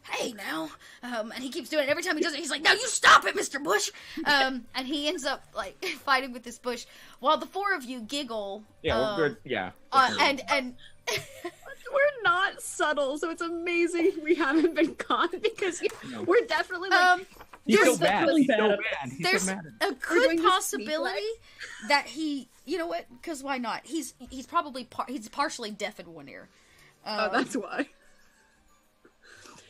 Hey now, and he keeps doing it. Every time he does it, he's like, "Now you stop it, Mr. Bush!" And he ends up like fighting with this bush, while the four of you giggle. Yeah, we're good. Yeah. And We're not subtle, so it's amazing we haven't been caught because No. we're definitely like He's so there's mad. really He's so bad. mad. He's there's so mad. a We're good doing this possibility that he, you know what? Because why not? He's probably he's partially deaf in one ear. oh, that's why.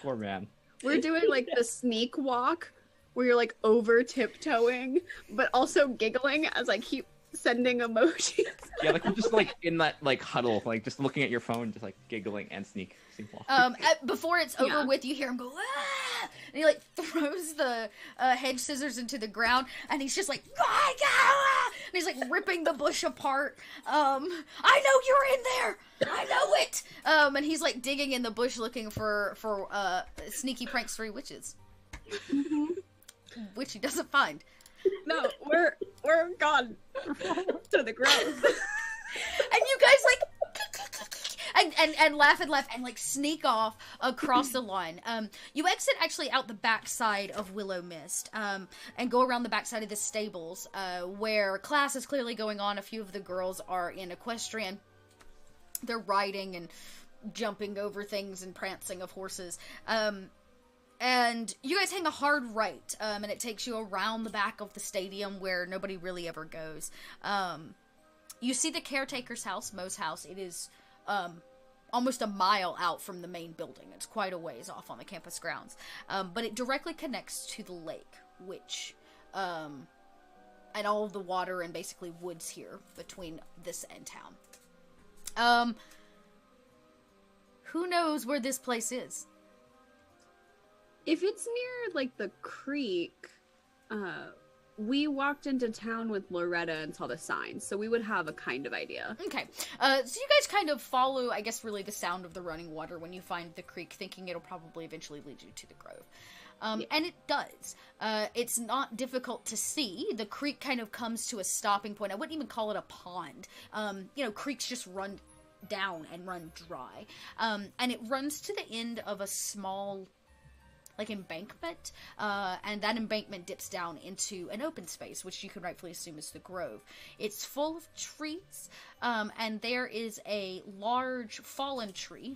Poor man. We're doing like the sneak walk where you're like over tiptoeing, but also giggling as I keep sending emojis. Yeah, like you're just like in that like huddle, like just looking at your phone, just like giggling and sneak walk. Before it's over Yeah. with, you hear him go, "Ah!" And he like throws the hedge scissors into the ground, and he's just like, "Ah, ah!" And he's like ripping the bush apart. I know you're in there. I know it. And he's like digging in the bush looking for sneaky pranks 3 witches, which he doesn't find. No, we're gone to the ground. And you guys like and laugh and like sneak off across the line. You exit actually out the back side of Willow Mist, and go around the back side of the stables, where class is clearly going on. A few of the girls are in equestrian. They're riding and jumping over things and prancing of horses. And you guys hang a hard right, and it takes you around the back of the stadium where nobody really ever goes. You see the caretaker's house, Mo's house. It is almost a mile out from the main building. It's quite a ways off on the campus grounds. But it directly connects to the lake, which, and all of the water and basically woods here between this and town. Who knows where this place is? If it's near like the creek, we walked into town with Loretta and saw the signs, so we would have a kind of idea. Okay, so you guys kind of follow, I guess, really the sound of the running water when you find the creek, thinking it'll probably eventually lead you to the grove. And it does. It's not difficult to see. The creek kind of comes to a stopping point. I wouldn't even call it a pond. Creeks just run down and run dry. And it runs to the end of a small embankment, and that embankment dips down into an open space, which you can rightfully assume is the grove. It's full of trees, and there is a large fallen tree,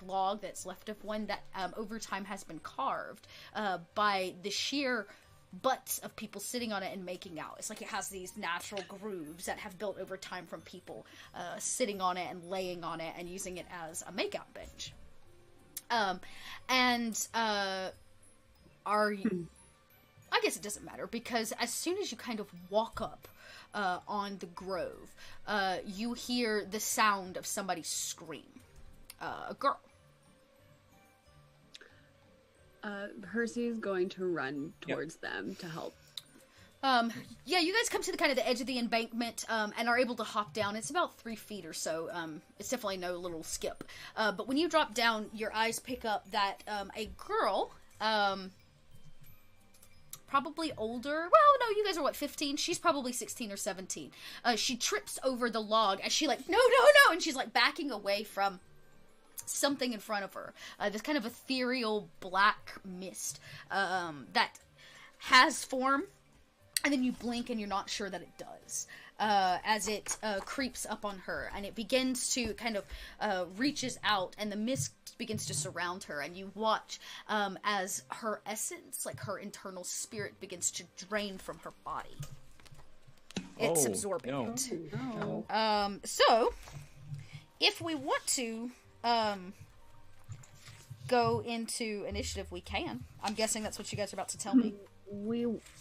log that's left of one that over time has been carved by the sheer butts of people sitting on it and making out. It's like it has these natural grooves that have built over time from people sitting on it and laying on it and using it as a makeout bench. Are you... I guess it doesn't matter, because as soon as you kind of walk up on the grove, you hear the sound of somebody scream. A girl. Percy's going to run towards them to help. You guys come to the edge of the embankment, and are able to hop down. It's about 3 feet or so. It's definitely no little skip. But when you drop down, your eyes pick up that, a girl, probably older. Well, no, you guys are 15? She's probably 16 or 17. She trips over the log as she no, and she's backing away from something in front of her. This kind of ethereal black mist, that has form. And then you blink and you're not sure that it does, as it creeps up on her, and it begins to kind of reaches out, and the mist begins to surround her, and you watch as her essence, her internal spirit, begins to drain from her body. It's absorbing it. No. So, if we want to go into initiative, we can. I'm guessing that's what you guys are about to tell me.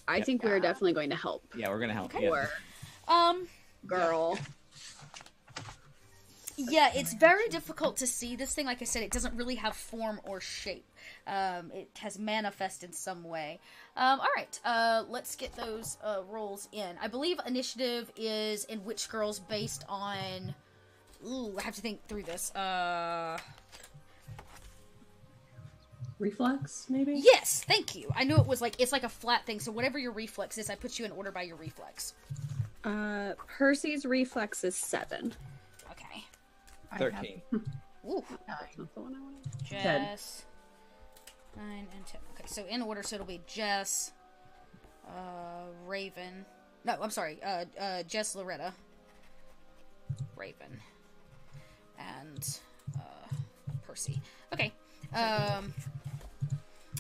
I think we're definitely going to help. Yeah, we're gonna help. Okay. Yeah. Girl. Yeah, it's very difficult to see this thing. Like I said, it doesn't really have form or shape. It has manifest in some way. Alright, let's get those rolls in. I believe initiative is in Witch Girls based on Ooh, I have to think through this. Reflex, maybe? Yes, thank you. I knew it was like, it's like a flat thing, so whatever your reflex is, I put you in order by your reflex. Percy's reflex is 7. Okay. 13. Ooh. That's not the one I wanted. Jess. 9 and 10. Okay, so in order, so it'll be Jess, Raven. No, I'm sorry. Jess, Loretta, Raven, and Percy. Okay.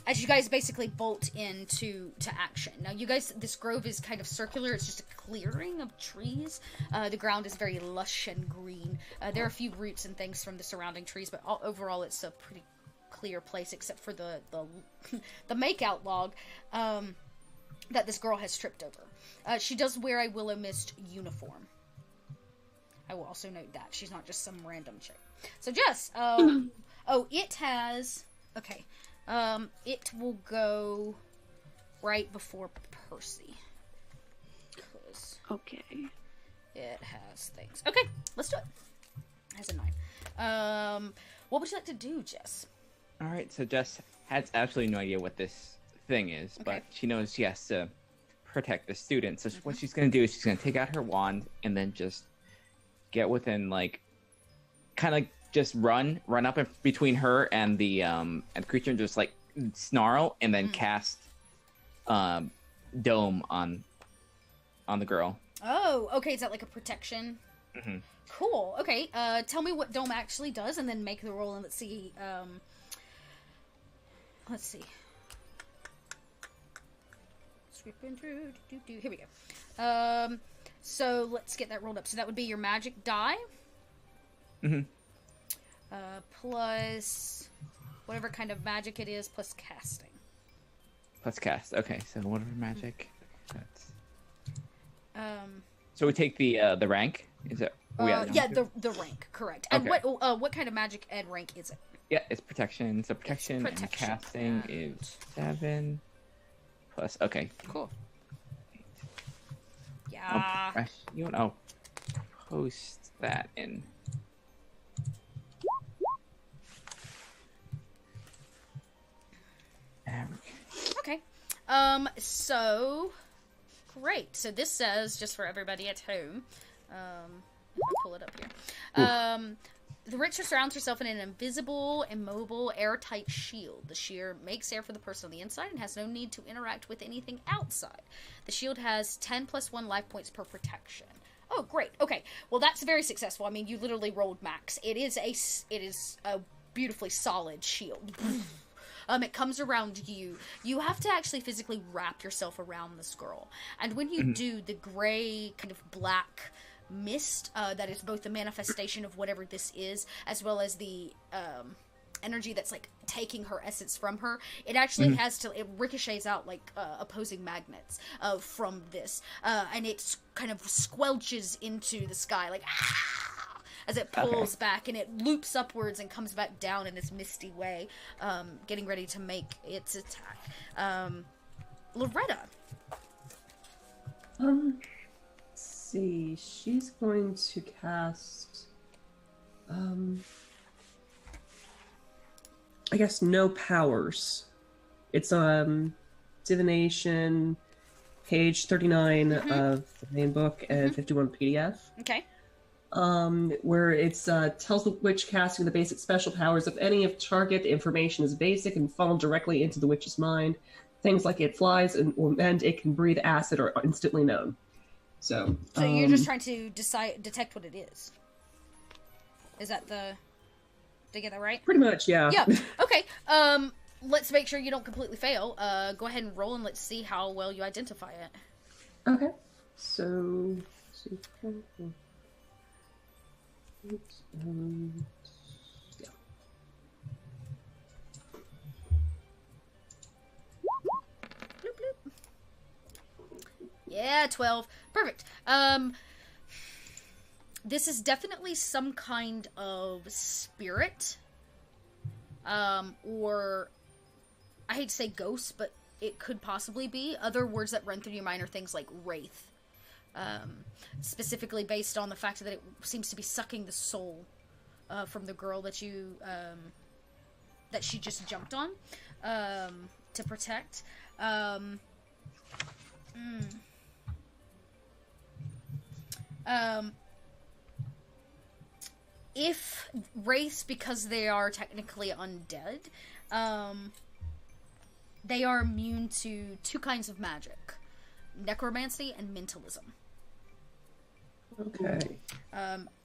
As you guys basically bolt into action. Now, you guys, this grove is kind of circular. It's just a clearing of trees. The ground is very lush and green. There are a few roots and things from the surrounding trees, but overall, it's a pretty clear place, except for the makeout log that this girl has tripped over. She does wear a Willow Mist uniform. I will also note that she's not just some random chick. So Jess, it has. Okay. It will go right before Percy. Okay. It has things. Okay, let's do it. It has a 9. What would you like to do, Jess? Alright, so Jess has absolutely no idea what this thing is, but she knows she has to protect the student. So what she's going to do is she's going to take out her wand and then just get within, like, kind of just run up in between her and the creature and just, like, snarl and then cast Dome on the girl. Oh, okay. Is that like a protection? Mm-hmm. Cool. Okay. Tell me what Dome actually does, and then make the roll, and let's see. Let's see. Sweeping through. Here we go. So let's get that rolled up. So that would be your magic die. Mm-hmm. Plus whatever kind of magic it is, plus casting. Plus cast. Okay, so whatever magic. That's... Um. So we take the rank. Is it? Yeah, the rank, correct. And Okay. what kind of magic ed rank is it? Yeah, it's protection. So protection, and protection. casting is 7 plus. Okay. Cool. Yeah. You know, I'll post that in. Okay. So great. So this says, just for everybody at home, if I pull it up here. The Richter surrounds herself in an invisible, immobile, airtight shield. The shield makes air for the person on the inside and has no need to interact with anything outside. The shield has 10 plus 1 life points per protection. Oh, great. Okay. Well, that's very successful. I mean, you literally rolled max. It is a beautifully solid shield. It comes around you. You have to actually physically wrap yourself around this girl. And when you do, the gray, kind of black mist that is both the manifestation of whatever this is, as well as the energy that's like taking her essence from her, it actually it ricochets out like opposing magnets from this, and it kind of squelches into the sky like as it pulls back, and it loops upwards and comes back down in this misty way, getting ready to make its attack. Loretta. Let's see. She's going to cast. I guess no powers. It's divination, page 39 of the main book and 51 PDF. Okay. Where it's tells the witch casting the basic special powers. If any of target information is basic and fall directly into the witch's mind, things like it flies and it can breathe acid are instantly known. So you're just trying to detect what it is. Is that the? Did I get that right? Pretty much, yeah. Yeah. Okay. Let's make sure you don't completely fail. Go ahead and roll, and let's see how well you identify it. Okay. So. Yeah. Bloop, bloop. Yeah, 12. Perfect. This is definitely some kind of spirit. Or I hate to say ghost, but it could possibly be. Other words that run through your mind are things like wraith. specifically based on the fact that it seems to be sucking the soul from the girl that you that she just jumped on to protect. If wraiths, because they are technically undead, they are immune to 2 kinds of magic: necromancy and mentalism. Okay.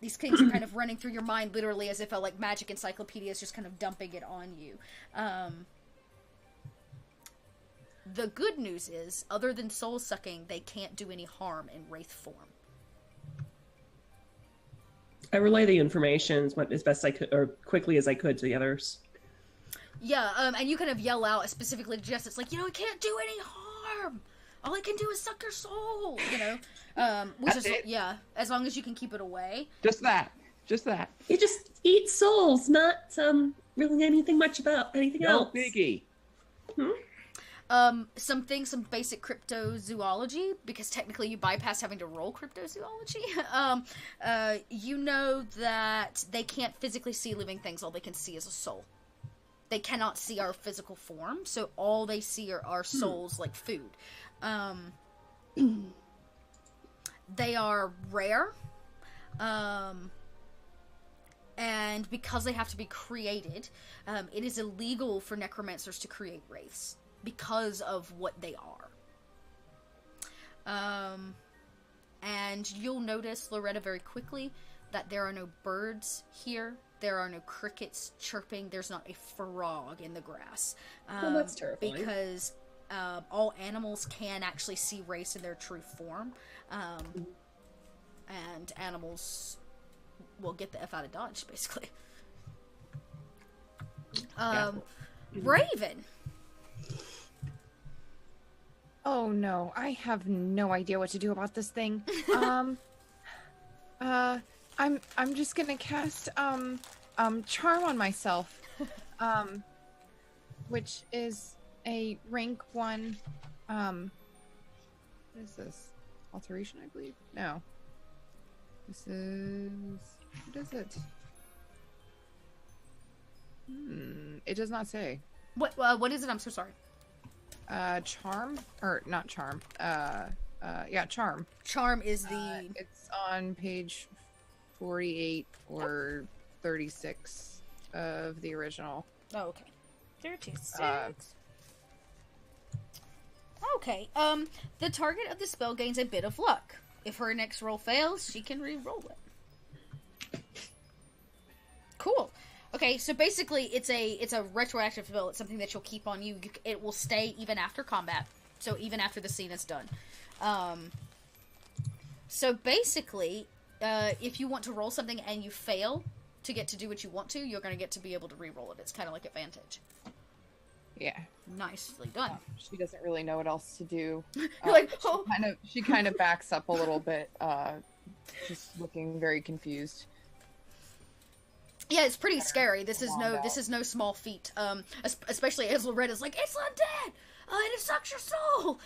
These things are kind of running through your mind literally as if a like magic encyclopedia is just kind of dumping it on you. The good news is, other than soul sucking, they can't do any harm in wraith form. I relay the information as best I could, or quickly as I could, to the others. Yeah, and you kind of yell out specifically to Jess. It's like, it can't do any harm. All it can do is suck your soul. Which That's is it. yeah, as long as you can keep it away. Just that. It just eats souls, not really anything much about anything No else. biggie. Some basic cryptozoology, because technically you bypass having to roll cryptozoology. You know that they can't physically see living things. All they can see is a soul. They cannot see our physical form, so all they see are our souls like food. They are rare. And because they have to be created, it is illegal for necromancers to create wraiths because of what they are. And you'll notice, Loretta, very quickly that there are no birds here. There are no crickets chirping. There's not a frog in the grass. Well, that's terrifying. Because all animals can actually see wraiths in their true form. And animals will get the F out of Dodge, basically. Raven! Oh no, I have no idea what to do about this thing. I'm just gonna cast charm on myself, which is a rank 1. What is this? Alteration, I believe. No, this is, what is it? It does not say. What is it? I'm so sorry. Charm, or not charm. Yeah, charm. Charm is the. It's on page 48 or 36 of the original. Oh, okay. 36. Okay. The target of the spell gains a bit of luck. If her next roll fails, she can re-roll it. Cool. Okay, so basically, it's a retroactive spell. It's something that you'll keep on you. It will stay even after combat. So even after the scene is done. So basically, if you want to roll something and you fail to get to do what you want to, you're going to get to be able to re-roll it. It's kind of like advantage. Yeah. Nicely done. She doesn't really know what else to do. You're like, oh. She kind of backs up a little bit, just looking very confused. Yeah, it's pretty scary. This is no small feat. Especially as Loretta's like, it's undead! And it sucks your soul!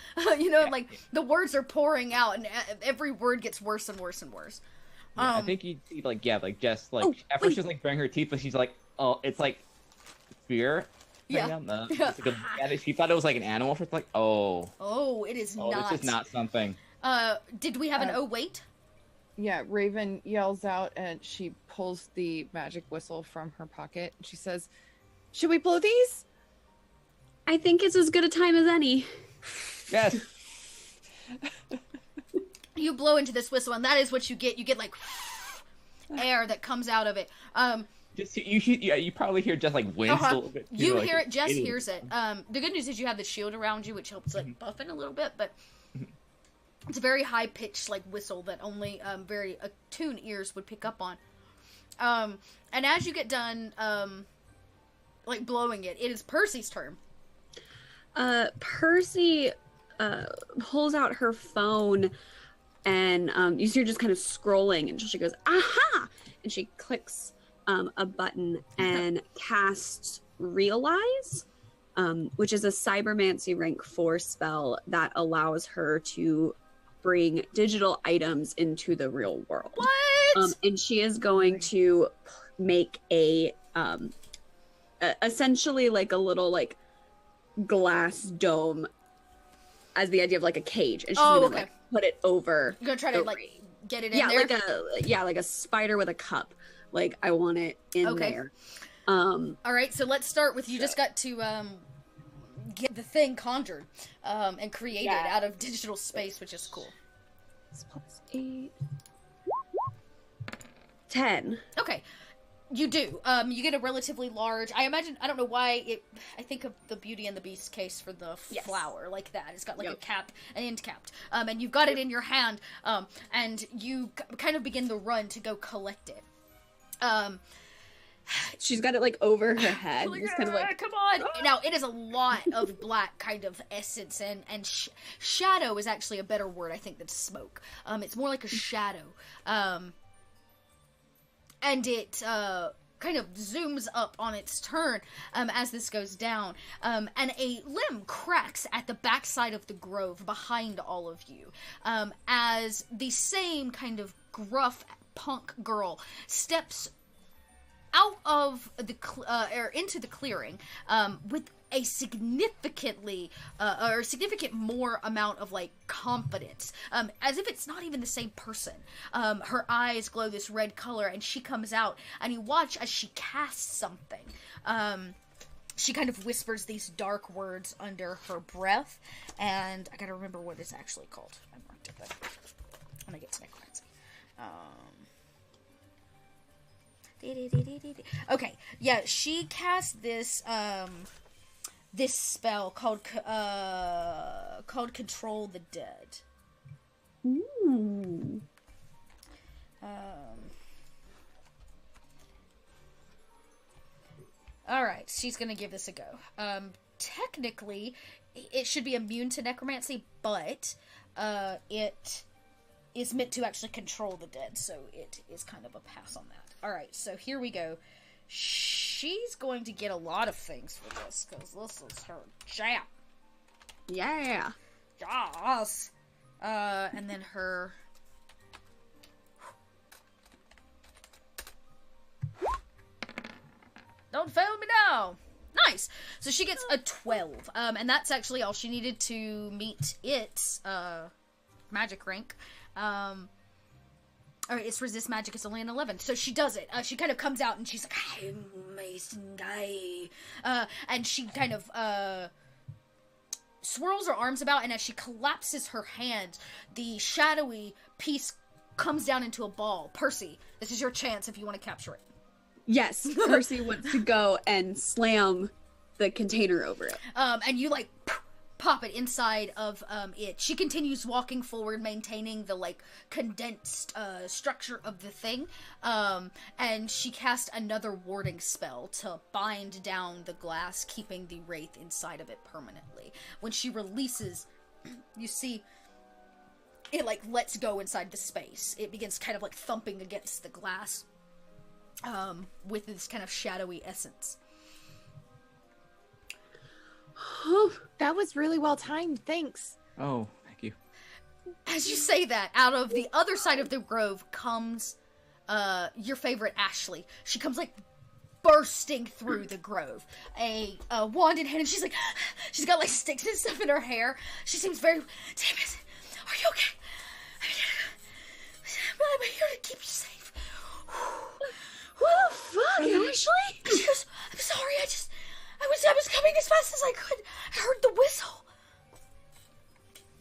Like, the words are pouring out, and every word gets worse and worse and worse. Yeah, I think you'd see, Jess, at first she was, baring her teeth, but she's like, oh, it's, fear. Yeah. She thought it was, an animal, for Oh, it is not. This is not something. Did we have an oh, wait? Yeah, Raven yells out, and she pulls the magic whistle from her pocket, and she says, should we blow these? I think it's as good a time as any. Yes. You blow into this whistle, and that is what you get. You get, air that comes out of it. You probably hear Jess, wince a little bit. You hear it, Jess hears it. The good news is you have the shield around you, which helps, buff it a little bit, but it's a very high-pitched, whistle that only very attuned ears would pick up on. And as you get done, blowing it, it is Percy's turn. Percy pulls out her phone, and you see her just kind of scrolling until she goes, aha! And she clicks a button and casts Realize, which is a cybermancy rank 4 spell that allows her to bring digital items into the real world. What? And she is going to make essentially like a little like glass dome as the idea of like a cage, and she's gonna like put it over. You're gonna try to like ring. get it in there? Like a spider with a cup. Like I want it in there. All right, so let's start with you. Just got to get the thing conjured and created out of digital space, which is cool. 8 10. Okay. You do. You get a relatively large. I imagine. I don't know why it. I think of the Beauty and the Beast case for the flower like that. It's got like a cap, an end capped. And you've got it in your hand. And you kind of begin the run to go collect it. She's got it like over her head. Just kind of like, come on. Now it is a lot of black kind of essence, and shadow is actually a better word, I think, than smoke. It's more like a shadow. And it kind of zooms up on its turn as this goes down. And a limb cracks at the backside of the grove behind all of you. As the same kind of gruff punk girl steps out of the or into the clearing with a significant more amount of like confidence, as if it's not even the same person. Her eyes glow this red color, and she comes out, and you watch as she casts something. She kind of whispers these dark words under her breath, and I gotta remember what it's actually called. I marked it there when I get to necromancy. Okay, yeah, she cast this this spell called Control the Dead. Ooh. All right, she's gonna give this a go. Technically, it should be immune to necromancy, but it is meant to actually control the dead, so it is kind of a pass on that. Alright, so here we go. She's going to get a lot of things for this, because this is her jam. Yeah. Yes. And then her... Don't fail me now! Nice! So she gets a 12, and that's actually all she needed to meet its, magic rank. Alright, it's resist magic, it's only an 11. So she does it. She kind of comes out and she's like, I'm amazing guy. And she kind of, swirls her arms about, and as she collapses her hand, the shadowy piece comes down into a ball. Percy, this is your chance if you want to capture it. Yes, Percy wants to go and slam the container over it. And you, like, pop it inside of it. She continues walking forward, maintaining the like condensed structure of the thing, and she casts another warding spell to bind down the glass, keeping the wraith inside of it permanently. When she releases, you see it like lets go inside the space. It begins kind of like thumping against the glass with this kind of shadowy essence. That was really well timed. Thanks. Oh, thank you. As you say that, out of the other side of the grove comes your favorite Ashley. She comes like bursting through the grove, a wand in hand, and she's like, she's got like sticks and stuff in her hair. She seems very, David, are you okay? I'm here to keep you safe. What the fuck, Ashley? I'm sorry, I was coming as fast as I could. I heard the whistle.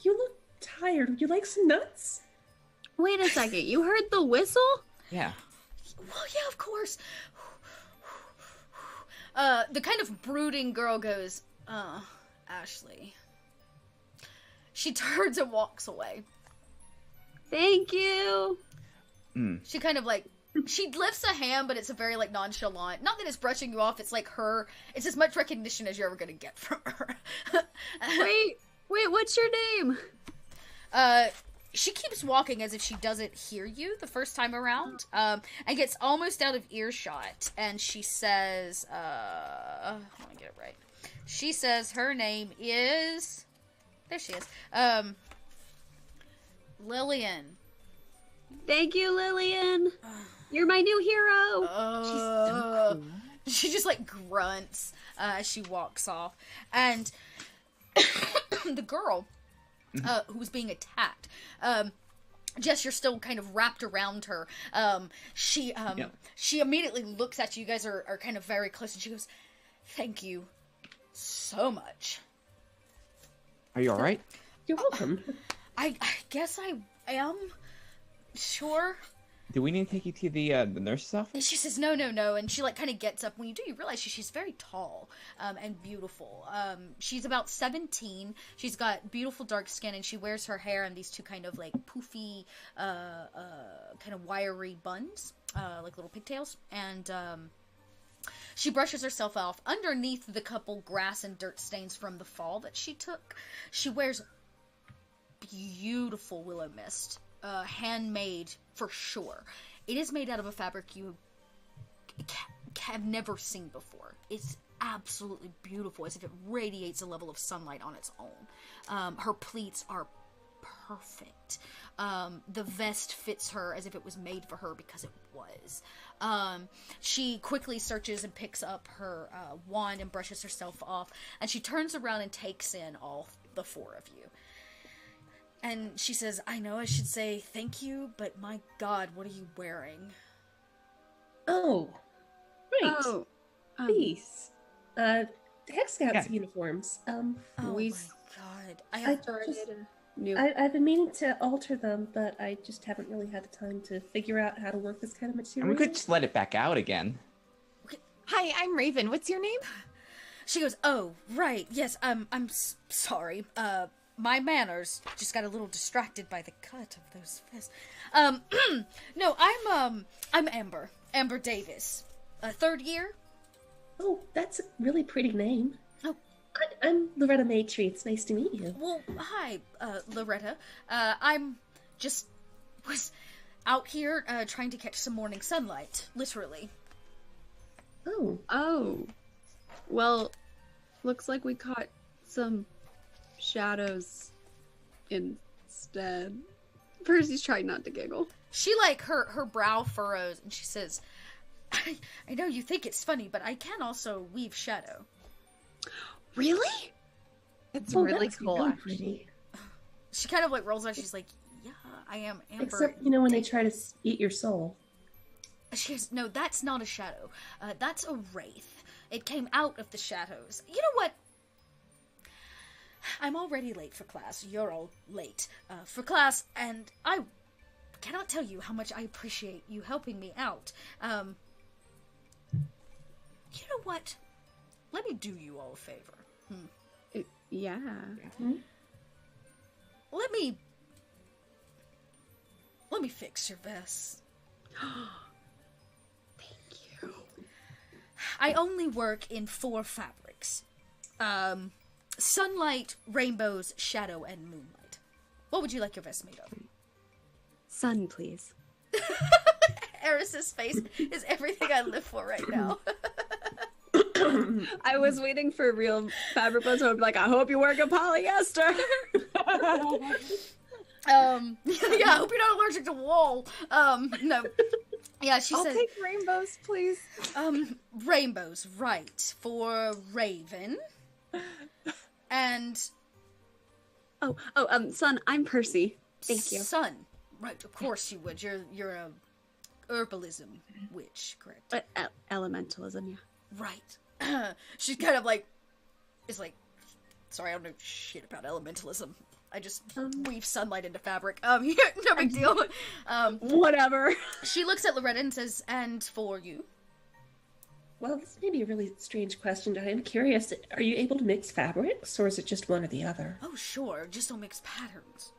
You look tired. Would you like some nuts? Wait a second. You heard the whistle? Yeah. Well, yeah, of course. The kind of brooding girl goes, Ashley. She turns and walks away. Thank you. She kind of like, she lifts a hand, but it's a very like nonchalant. Not that it's brushing you off. It's like her. It's as much recognition as you're ever gonna get from her. Wait. What's your name? She keeps walking as if she doesn't hear you the first time around, and gets almost out of earshot. And she says, I want to get it right. She says her name is. There she is. Lillian. Thank you, Lillian. You're my new hero. She's so cool. She just like grunts as she walks off, and the girl who was being attacked, Jess, you're still kind of wrapped around her. She immediately looks at you. You guys are kind of very close, and she goes, "Thank you so much." Are you all right? You're welcome. I guess I am. Sure. Do we need to take you to the nurse's office? And she says, no, and she, like, kind of gets up. When you do, you realize she's very tall, and beautiful. She's about 17. She's got beautiful dark skin, and she wears her hair in these two kind of, like, poofy, kind of wiry buns, like little pigtails, and, she brushes herself off. Underneath the couple grass and dirt stains from the fall that she took, she wears beautiful willow mist. Handmade for sure. It is made out of a fabric you have never seen before. It's absolutely beautiful, as if it radiates a level of sunlight on its own. Her pleats are perfect. The vest fits her as if it was made for her, because it was. She quickly searches and picks up her wand and brushes herself off, and she turns around and takes in all the four of you. And she says, I know I should say thank you, but my God, what are you wearing? Oh, right. Oh, Please. Hex Scouts uniforms. Oh we my God. I started just- a new. I've been meaning to alter them, but I just haven't really had the time to figure out how to work this kind of And material. we could just let it back out again. Hi, I'm Raven. What's your name? She goes, oh, right, yes, I'm sorry. My manners just got a little distracted by the cut of those fists. No, I'm Amber. Amber Davis. Third year? Oh, that's a really pretty name. Oh. I'm Loretta Maytree. It's nice to meet you. Well, hi, Loretta. I'm just was out here trying to catch some morning sunlight, literally. Oh, Oh, well, looks like we caught some shadows instead. Percy's trying not to giggle. She, like, her brow furrows, and she says, I know you think it's funny, but I can also weave shadow. Really? It's oh, really that's cool, really actually. pretty. She kind of, like, rolls out, she's like, yeah, I am Amber. Except, you know, when they try to eat your soul. She goes, no, that's not a shadow. That's a wraith. It came out of the shadows. You know what? I'm already late for class. You're all late for class, and I cannot tell you how much I appreciate you helping me out. You know what? Let me do you all a favor. Yeah. Let me fix your vest. Thank you. I only work in 4 fabrics. Sunlight, rainbows, shadow, and moonlight. What would you like your vest made of? Sun, please. Eris's face is everything I live for right now. I was waiting for real fabric ones, so I'd be like, I hope you work in polyester. Yeah, I hope you're not allergic to wool. No. Yeah, she I'll says, take rainbows, please. rainbows, right, for Raven. And Sun, I'm Percy. Thank you. Sun. Right, of course you would. You're a herbalism witch, correct? But elementalism, yeah. Right. She's kind of like, sorry, I don't know shit about elementalism. I just weave sunlight into fabric. Yeah, no big deal. Whatever. She looks at Loretta and says, and for you? Well, this may be a really strange question. I am curious. Are you able to mix fabrics, or is it just one or the other? Oh, sure. Just don't mix patterns.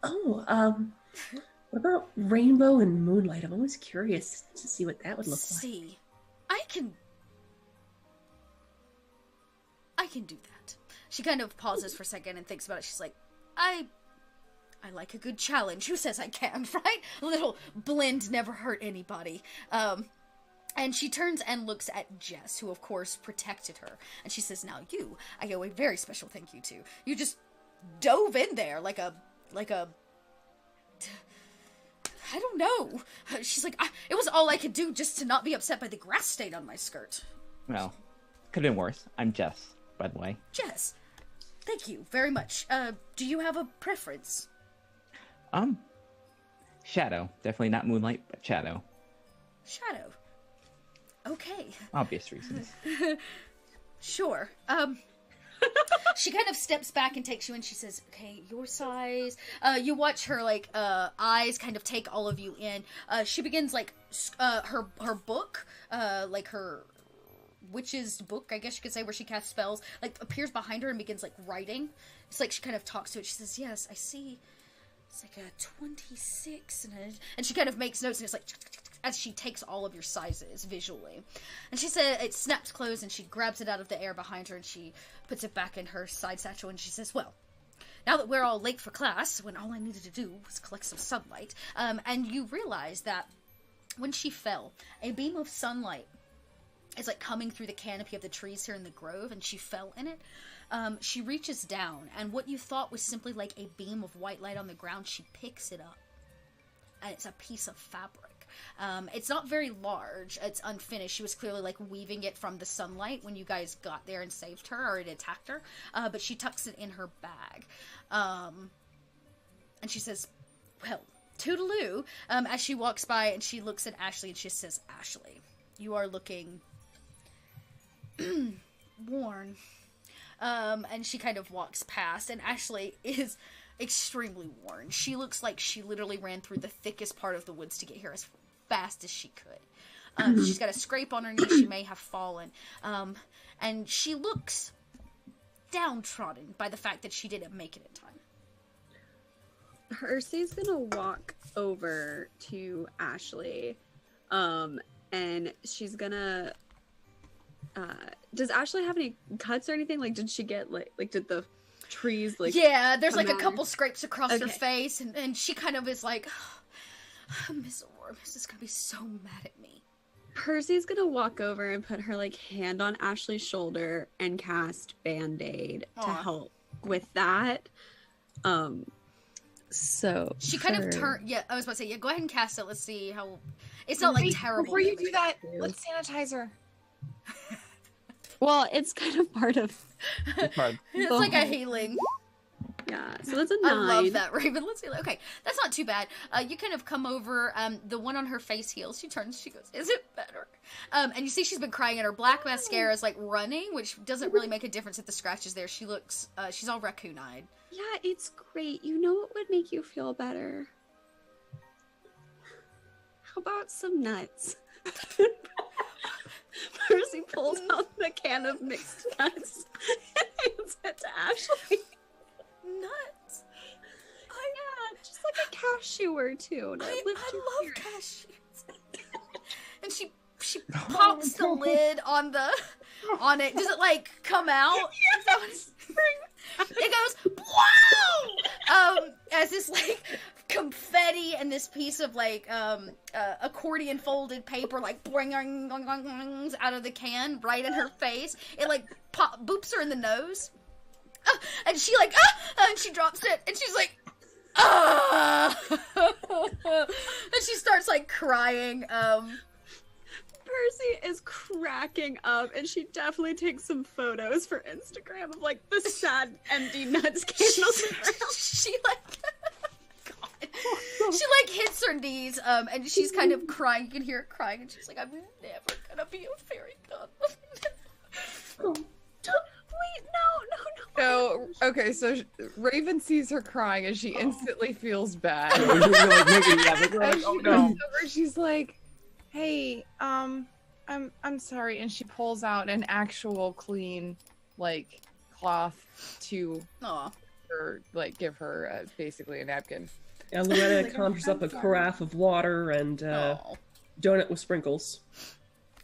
Oh, what about rainbow and moonlight? I'm always curious to see what that would look like. See, I can do that. She kind of pauses for a second and thinks about it. She's like, I like a good challenge. Who says I can't, right? A little blend never hurt anybody. And she turns and looks at Jess, who of course protected her. And she says, now you, I owe a very special thank you to. You just dove in there like a I don't know. She's like, it was all I could do just to not be upset by the grass stain on my skirt. Well, could have been worse. I'm Jess, by the way. Jess, thank you very much. Do you have a preference? Shadow. Definitely not Moonlight, but Shadow. Shadow. Okay. Obvious reasons. Sure. She kind of steps back and takes you in. She says, okay, your size. You watch her, like, eyes kind of take all of you in. She begins, like, her book, like her witch's book, I guess you could say, where she casts spells, like, appears behind her and begins, like, writing. It's like she kind of talks to it. She says, yes, I see. It's like a 26, and she kind of makes notes, and it's like, as she takes all of your sizes visually. And she said it snaps closed, and she grabs it out of the air behind her, and she puts it back in her side satchel, and she says, well, now that we're all late for class, when all I needed to do was collect some sunlight, and you realize that when she fell, a beam of sunlight is like coming through the canopy of the trees here in the grove, and she fell in it. She reaches down, and what you thought was simply like a beam of white light on the ground, she picks it up, and it's a piece of fabric. It's not very large. It's unfinished. She was clearly, like, weaving it from the sunlight when you guys got there and saved her, or it attacked her. But she tucks it in her bag. And she says, well, toodaloo, as she walks by, and she looks at Ashley, and she says, Ashley, you are looking worn. And she kind of walks past, and Ashley is extremely worn. She looks like she literally ran through the thickest part of the woods to get here as fast as she could. She's got a scrape on her knee. She may have fallen. And she looks downtrodden by the fact that she didn't make it in time. Percy's gonna walk over to Ashley, and she's gonna, does Ashley have any cuts or anything? Like, did she get, like did the trees, like... Yeah, there's, like, a out? couple scrapes across her Okay. face, and she kind of is like, Miss Ormus is gonna be so mad at me. Percy's gonna walk over and put her, like, hand on Ashley's shoulder and cast Band-Aid to Aw. help with that. So She kind of turned. Yeah, I was about to say, yeah, go ahead and cast it. Let's see how. It's not, like, Wait, terrible. Before you damage. do that, let's sanitize her. Well, it's kind of part of... It's like a healing. Yeah, so that's a 9. I love that, Raven. Let's see. Okay, that's not too bad. You kind of come over. The one on her face heals. She turns. She goes, "Is it better?" And you see she's been crying, and her black mascara is like running, which doesn't really make a difference if the scratch is there. She looks. She's all raccoon-eyed. Yeah, it's great. You know what would make you feel better? How about some nuts? Percy pulls out the can of mixed nuts and hands it to Ashley. Nuts. Yeah, just like a cashew or two. To lift your I love spirits. cashews. And she pops the lid on it. Does it like come out? Yes! It goes wow! As this like confetti and this piece of like accordion folded paper like boing out of the can right in her face. It like boops her in the nose. And she like and she drops it and she's like and she starts like crying. Percy is cracking up, and she definitely takes some photos for Instagram of like the sad empty nuts can on the ground. She like God. She like hits her knees and she's kind of crying. You can hear her crying and she's like, I'm never gonna be a fairy godmother. Wait, no. So, okay, so Raven sees her crying and she instantly feels bad. Oh no. So she's like, hey, I'm sorry, and she pulls out an actual clean, like, cloth to Aw. her, like, give her basically a napkin. And Loretta Like, conjures up a I'm sorry. carafe of water and Aw. donut with sprinkles.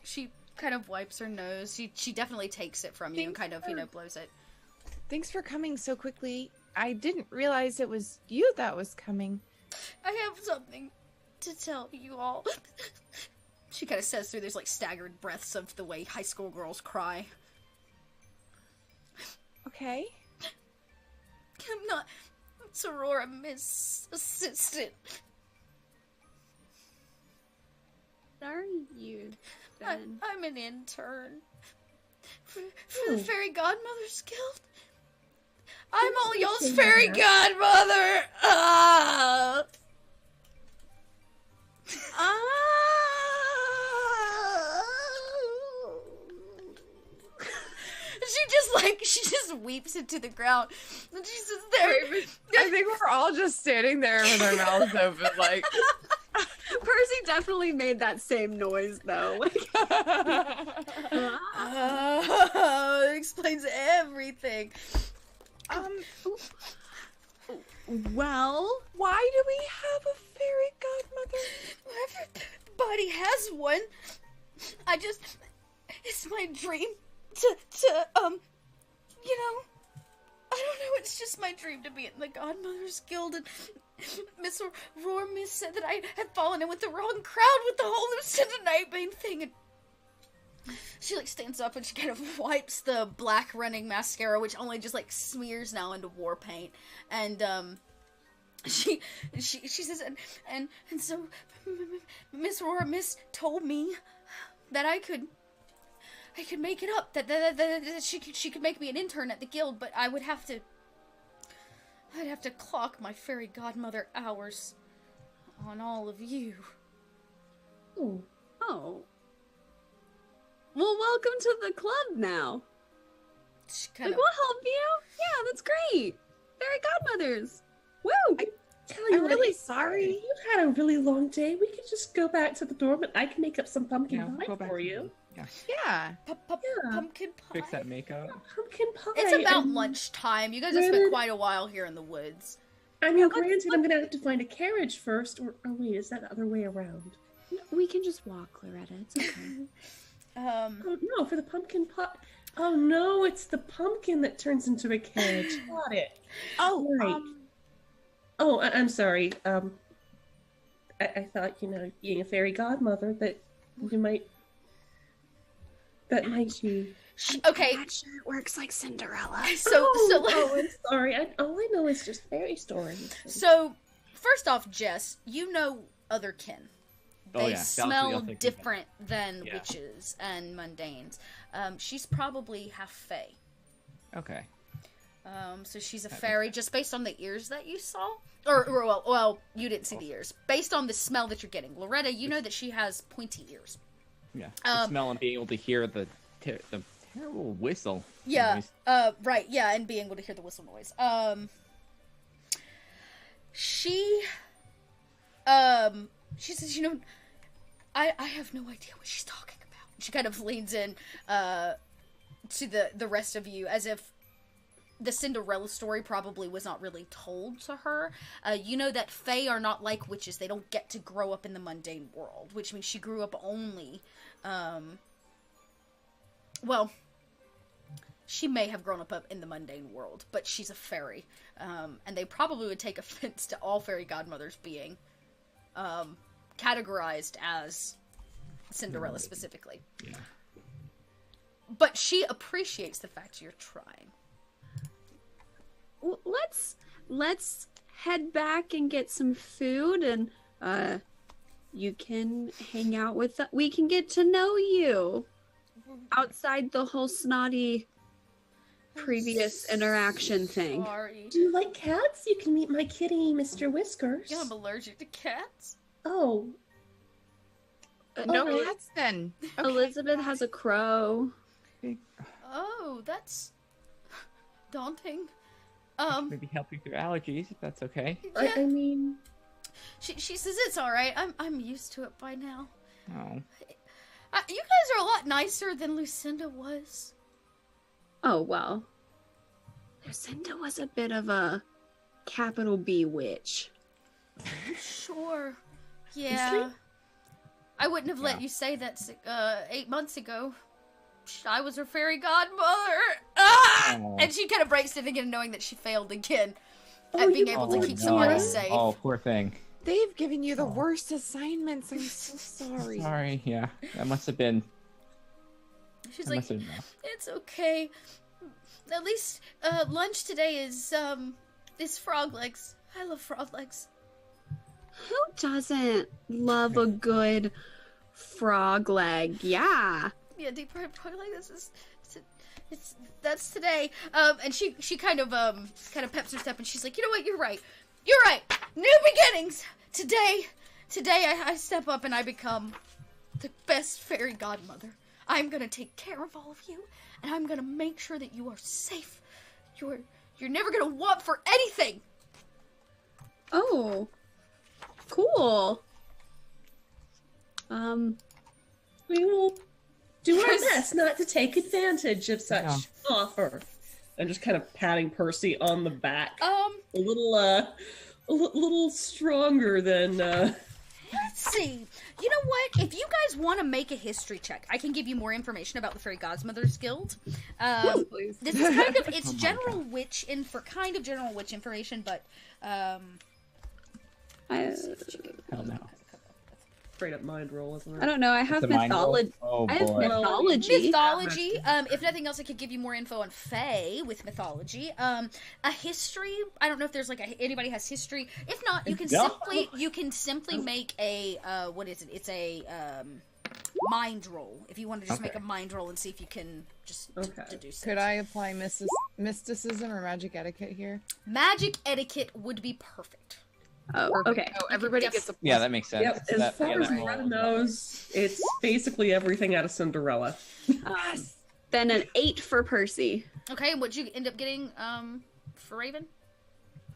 She kind of wipes her nose. She definitely takes it from you and kind of, blows it. Thanks for coming so quickly. I didn't realize it was you that was coming. I have something to tell you all. She kind of says through those like staggered breaths of the way high school girls cry. Okay. I'm not Sorora Miss Assistant. What are you then? I'm an intern for the Fairy Godmother's Guild. I'm all y'all's fairy godmother. She just weeps into the ground. And she's just there. I think we're all just standing there with our mouths open, like. Percy definitely made that same noise though. Like, it explains everything. Well, Why do we have a fairy godmother? Everybody has one. It's my dream to you know, I don't know, it's just my dream to be in the Godmother's Guild, and Miss Miss said that I had fallen in with the wrong crowd with the whole Lucinda Nightbane thing, and she, like, stands up and she kind of wipes the black running mascara, which only just, like, smears now into war paint, and, she says, and so Miss Miss told me that I could make it up, that she could make me an intern at the guild, but I'd have to clock my fairy godmother hours on all of you. oh. Well, welcome to the club now. She Like, kind of, we'll help you. Yeah, that's great. Fairy godmothers. Woo! Tell you I'm what, really sorry. You've had a really long day. We could just go back to the dorm and I can make up some pumpkin Yeah, we'll pie go back for to you. Yeah. Yeah. Yeah. pumpkin pie. Fix that makeup. Pumpkin pie. It's about and- lunchtime. You guys have spent quite a while here in the woods. I mean, granted, I'm gonna have to find a carriage first. Or oh wait, is that the other way around? We can just walk, Loretta. It's okay. Oh no, for the pumpkin pie. Oh no, it's the pumpkin that turns into a carriage. Got it. Oh, Right. Oh, I'm sorry. I thought, you know, being a fairy godmother, that might be. Okay, That shirt works like Cinderella. I'm sorry. All I know is just fairy stories. So, first off, Jess, you know other kin. They Oh, yeah. Galaxy, I'll smell take different than Yeah. witches and mundanes. She's probably half fae. Okay. So she's a That makes fairy just based on the ears that you saw. Or well, you didn't see the ears. Based on the smell that you're getting. Loretta, you know that she has pointy ears. Yeah. The smell and being able to hear the terrible whistle. Yeah. noise. Right. Yeah, and being able to hear the whistle noise. She says, you know, I have no idea what she's talking about. She kind of leans in to the rest of you as if the Cinderella story probably was not really told to her. You know that fae are not like witches. They don't get to grow up in the mundane world, which means she grew up only, well, she may have grown up in the mundane world, but she's a fairy. And they probably would take offense to all fairy godmothers being categorized as Cinderella specifically. Yeah. But she appreciates the fact you're trying. Let's head back and get some food, and you can hang out with we can get to know you outside the whole snotty previous interaction thing. Sorry. Do you like cats? You can meet my kitty, Mr. Whiskers. Yeah, I'm allergic to cats. Oh, no okay. cats then. Okay. Elizabeth has a crow. Oh, that's daunting. Maybe help you through allergies if that's okay. Yeah. I mean, She says it's all right. I'm used to it by now. Oh. You guys are a lot nicer than Lucinda was. Oh, well. Lucinda was a bit of a capital B witch. Sure. Yeah. I wouldn't have let you say that 8 months ago. I was her fairy godmother. Ah! Aw. And she kind of breaks it again, knowing that she failed again Oh, at being you able to poor keep dear. somebody safe. Oh, poor thing. They've given you the worst assignments. I'm so sorry. Sorry, yeah. That must have been... She's that like, must have been rough. it's okay. At least lunch today is It's frog legs. I love frog legs. Who doesn't love a good frog leg? Yeah. Yeah, deep fried frog leg. That's today. And she kind of peps her step, and she's like, you know what? You're right. You're right. New beginnings. Today I step up and I become the best fairy godmother. I'm gonna take care of all of you, and I'm gonna make sure that you are safe. You're never gonna want for anything. Oh. Cool. We will do our best not to take advantage of such offer. And just kind of patting Percy on the back. A little stronger than. Let's see. You know what? If you guys want to make a history check, I can give you more information about the Fairy Godmother's Guild. Yes, please. This is kind of it's general witch general witch information, but Hell no. Straight up mind roll, isn't it? I don't know. I have It's a mind roll? mythology. Oh, I have boy. mythology. Mythology. If nothing else, I could give you more info on Fae with mythology. A history. I don't know if there's anybody has history. If not, you can simply make a what is it? It's a mind roll. If you want to just make a mind roll and see if you can just deduce it. Could I apply mysticism or magic etiquette here? Magic etiquette would be perfect. Oh, okay. Oh, everybody gets a Yeah, that makes sense. Yep, as far as Loretta knows, it's basically everything out of Cinderella. Then an 8 for Percy. Okay, and what'd you end up getting for Raven?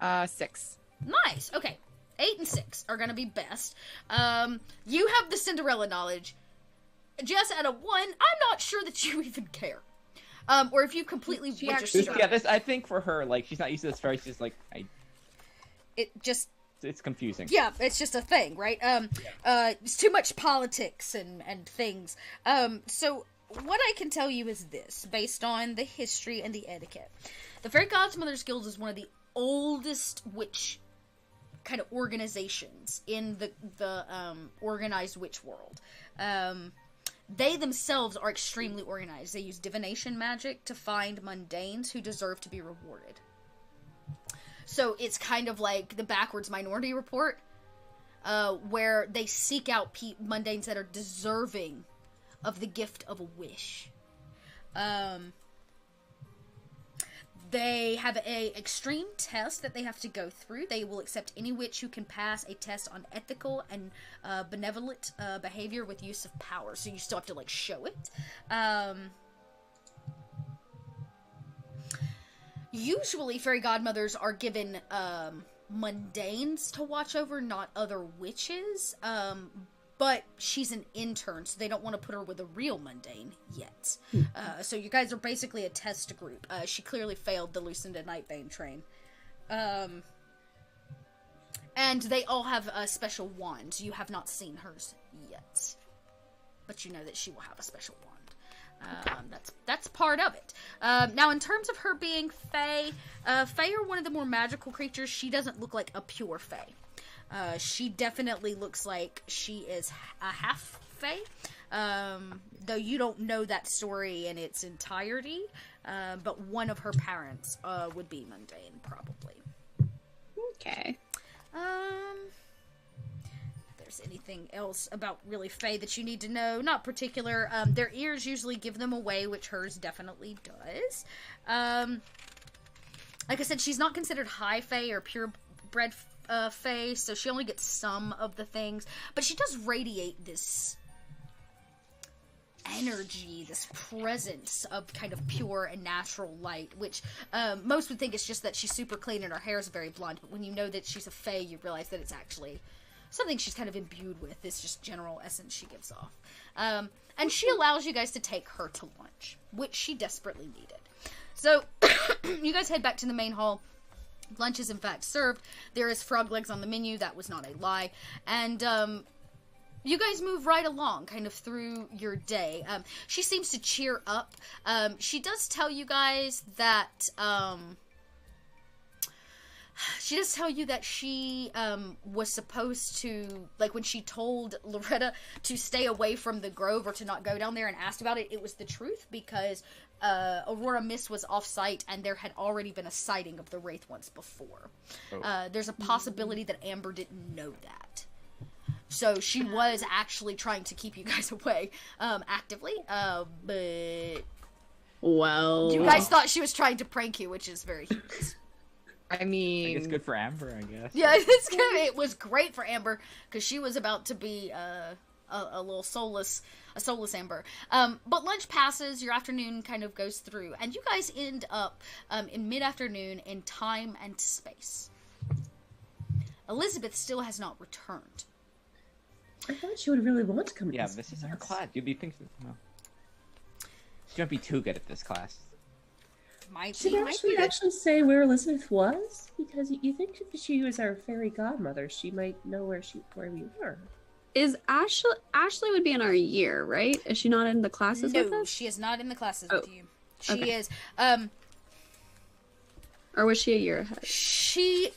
6. Nice. Okay. 8 and 6 are gonna be best. You have the Cinderella knowledge. Jess, out of 1, I'm not sure that you even care. Or if you completely registered. Yeah, this I think for her, she's not used to this very. She's like, it's confusing. Yeah, it's just a thing, right? It's too much politics and things. So what I can tell you is this, based on the history and the etiquette. The Fairy Godmother's Guild is one of the oldest witch kind of organizations in the organized witch world. They themselves are extremely organized. They use divination magic to find mundanes who deserve to be rewarded. So it's kind of like the backwards Minority Report, where they seek out mundanes that are deserving of the gift of a wish. They have a extreme test that they have to go through. They will accept any witch who can pass a test on ethical and benevolent behavior with use of power. So you still have to show it. Usually, fairy godmothers are given mundanes to watch over, not other witches. But she's an intern, so they don't want to put her with a real mundane yet. So you guys are basically a test group. She clearly failed the Lucinda Nightbane train. And they all have special wands. You have not seen hers yet. But you know that she will have a special wand. That's part of it. Now, in terms of her being Fae, Fae are one of the more magical creatures. She doesn't look like a pure Fae. She definitely looks like she is a half Fae, though you don't know that story in its entirety, but one of her parents would be mundane, probably. Okay. There's anything else about really Fae that you need to know? Not particular. Their ears usually give them away, which hers definitely does. Like I said, she's not considered high Fae or purebred Fae, so she only gets some of the things, but she does radiate this energy, this presence of kind of pure and natural light, which most would think it's just that she's super clean and her hair is very blonde, but when you know that she's a Fae, you realize that it's actually something she's kind of imbued with, this just general essence she gives off. And she allows you guys to take her to lunch, which she desperately needed. So, you guys head back to the main hall. Lunch is in fact served. There is frog legs on the menu. That was not a lie. And you guys move right along kind of through your day. She seems to cheer up. She does tell you guys that She does tell you that she was supposed to, like, when she told Loretta to stay away from the grove or to not go down there and asked about it, it was the truth because Aurora Mist was off-site and there had already been a sighting of the Wraith once before. Oh. There's a possibility that Amber didn't know that. So she was actually trying to keep you guys away actively, but Well, you guys thought she was trying to prank you, which is very humorous. I I think mean, it's good for Amber, I guess. Yeah, it's good. It was great for Amber because she was about to be a little soulless Amber. But lunch passes, your afternoon kind of goes through, and you guys end up in mid-afternoon in time and space. Elizabeth still has not returned. I thought she would really want to come to Yeah, this is her class. You'd be thinking. Well, she won't be too good at this class. Might Should be. actually say where Elizabeth was? Because you think if she was our fairy godmother, she might know where we were. is Ashley would be in our year, right? Is she not in the classes with No, us? she is not in the classes Oh, with you. She okay. is. Or was she a year ahead?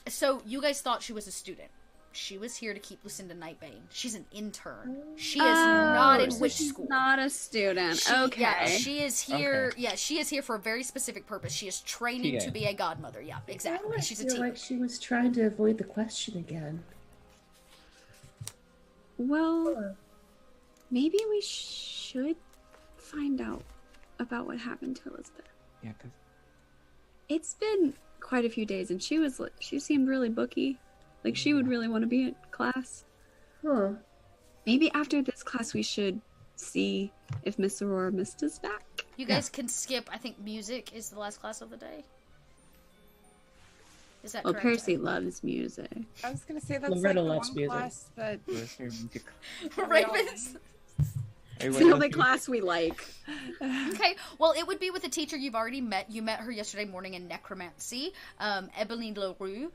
So you guys thought she was a student. She was here to keep Lucinda Nightbane. She's an intern. She is not in so witch she's school. not a student. Okay. Yeah, Okay. she is here. Okay. Yeah, she is here for a very specific purpose. She is training TA. to be a godmother. Yeah, exactly. I She's a feel teacher. like she was trying to avoid the question again. Well, maybe we should find out about what happened to Elizabeth. Yeah, because It's been quite a few days, and she seemed really booky. Like she would really want to be in class. Huh. Maybe after this class, we should see if Miss Aurora Mist is back. You guys can skip. I think music is the last class of the day. Is that Oh, correct? Percy loves music. I was gonna say that's Loretta like the loves one music. class that Ravens. It's the only class we like. Okay, well, it would be with a teacher you've already met. You met her yesterday morning in necromancy. Ebeline Leroux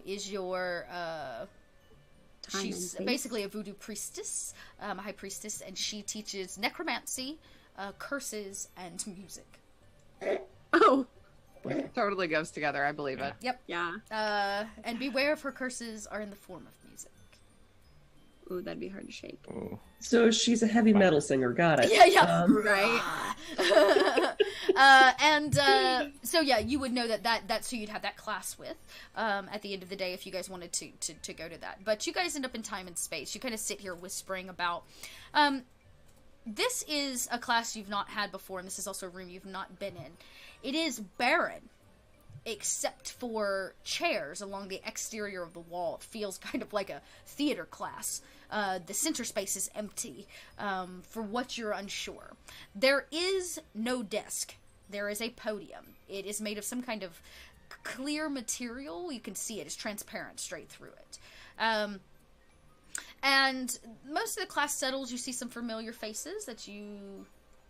is your. Time She's and basically a voodoo priestess, a high priestess, and she teaches necromancy, curses, and music. Oh, totally goes together. I believe it. Yep. yeah. And beware of her curses are in the form of music. Ooh, that'd be hard to shake. Oh. So she's a heavy metal singer. Got it. Yeah. Right. So yeah, you would know that's who you'd have that class with at the end of the day if you guys wanted to go to that. But you guys end up in time and space. You kind of sit here whispering about. This is a class you've not had before, and this is also a room you've not been in. It is barren, except for chairs along the exterior of the wall. It feels kind of like a theater class. The center space is empty, for what you're unsure. There is no desk. There is a podium. It is made of some kind of clear material. You can see it. It's transparent straight through it. And most of the class settles. You see some familiar faces that you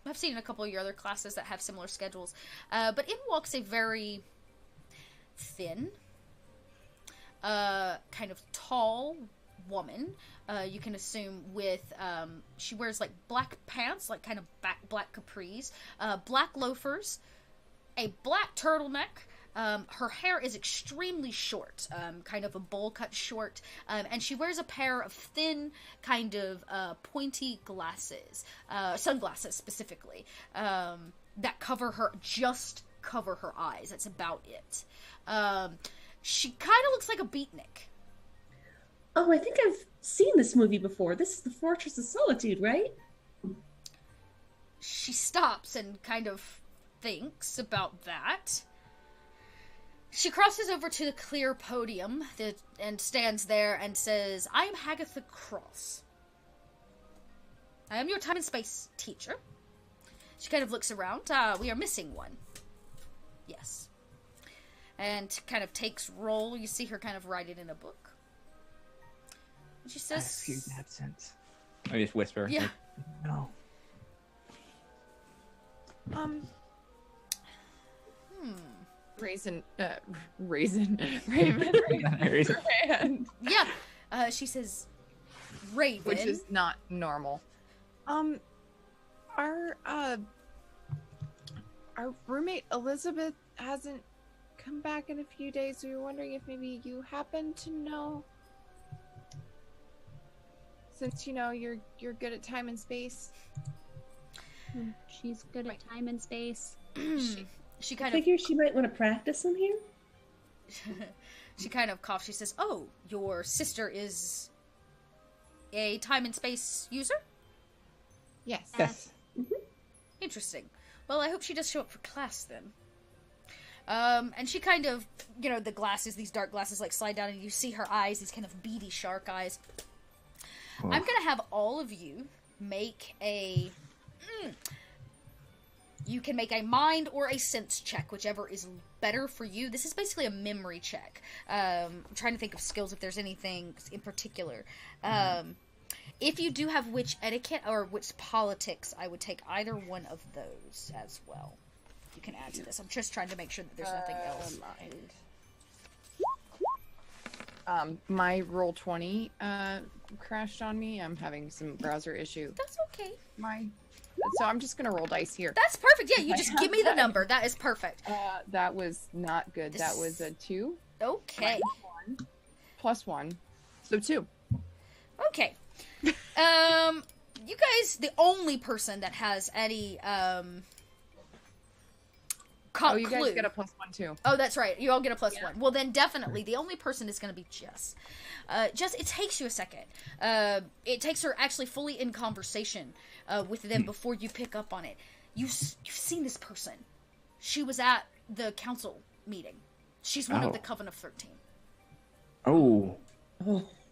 have seen in a couple of your other classes that have similar schedules. But in walks a very thin, kind of tall woman. You can assume with, she wears like black pants, like kind of black capris, black loafers, a black turtleneck. Her hair is extremely short, kind of a bowl cut short, and she wears a pair of thin, kind of pointy glasses, sunglasses specifically, that cover her eyes. That's about it. She kind of looks like a beatnik. Oh, I think I've seen this movie before. This is the Fortress of Solitude, right? She stops and kind of thinks about that. She crosses over to the clear podium and stands there and says, I am Hagatha Cross. I am your time and space teacher. She kind of looks around. We are missing one. Yes. And kind of takes roll. You see her kind of write it in a book. And she says... Excuse absence. I just whisper. Yeah. Like, no. Raven raised her hand, Yeah. She says, Raven. which is not normal. Our roommate Elizabeth hasn't come back in a few days. We were wondering if maybe you happen to know, since you know you're good at time and space. She's good at time and space. She I kind of figure she might want to practice in here. she kind of coughs. She says, "Oh, your sister is a time and space user? Yes. Yes. Interesting. Well, I hope she does show up for class then." And she kind of, you know, the glasses, these dark glasses, like slide down, and you see her eyes, these kind of beady shark eyes. Oh. I'm gonna have all of you make a. You can make a mind or a sense check, whichever is better for you. This is basically a memory check. I'm trying to think of skills if there's anything in particular. If you do have witch etiquette or witch politics, I would take either one of those as well. You can add to this. I'm just trying to make sure that there's nothing else. My roll 20 crashed on me. I'm having some browser issue. That's okay. So I'm just gonna roll dice here. That's perfect. Yeah, you just give me the number. That is perfect. That was not good. That was a 2. Okay. Plus 1. So 2. Okay. You guys, the only person that has any you guys get a plus 1 too. Oh, that's right. You all get a plus 1. Well, then definitely the only person is going to be Jess. Jess, it takes you a second. It takes her actually fully in conversation with them before you pick up on it. You've seen this person. She was at the council meeting. She's one of the Coven of 13. Oh.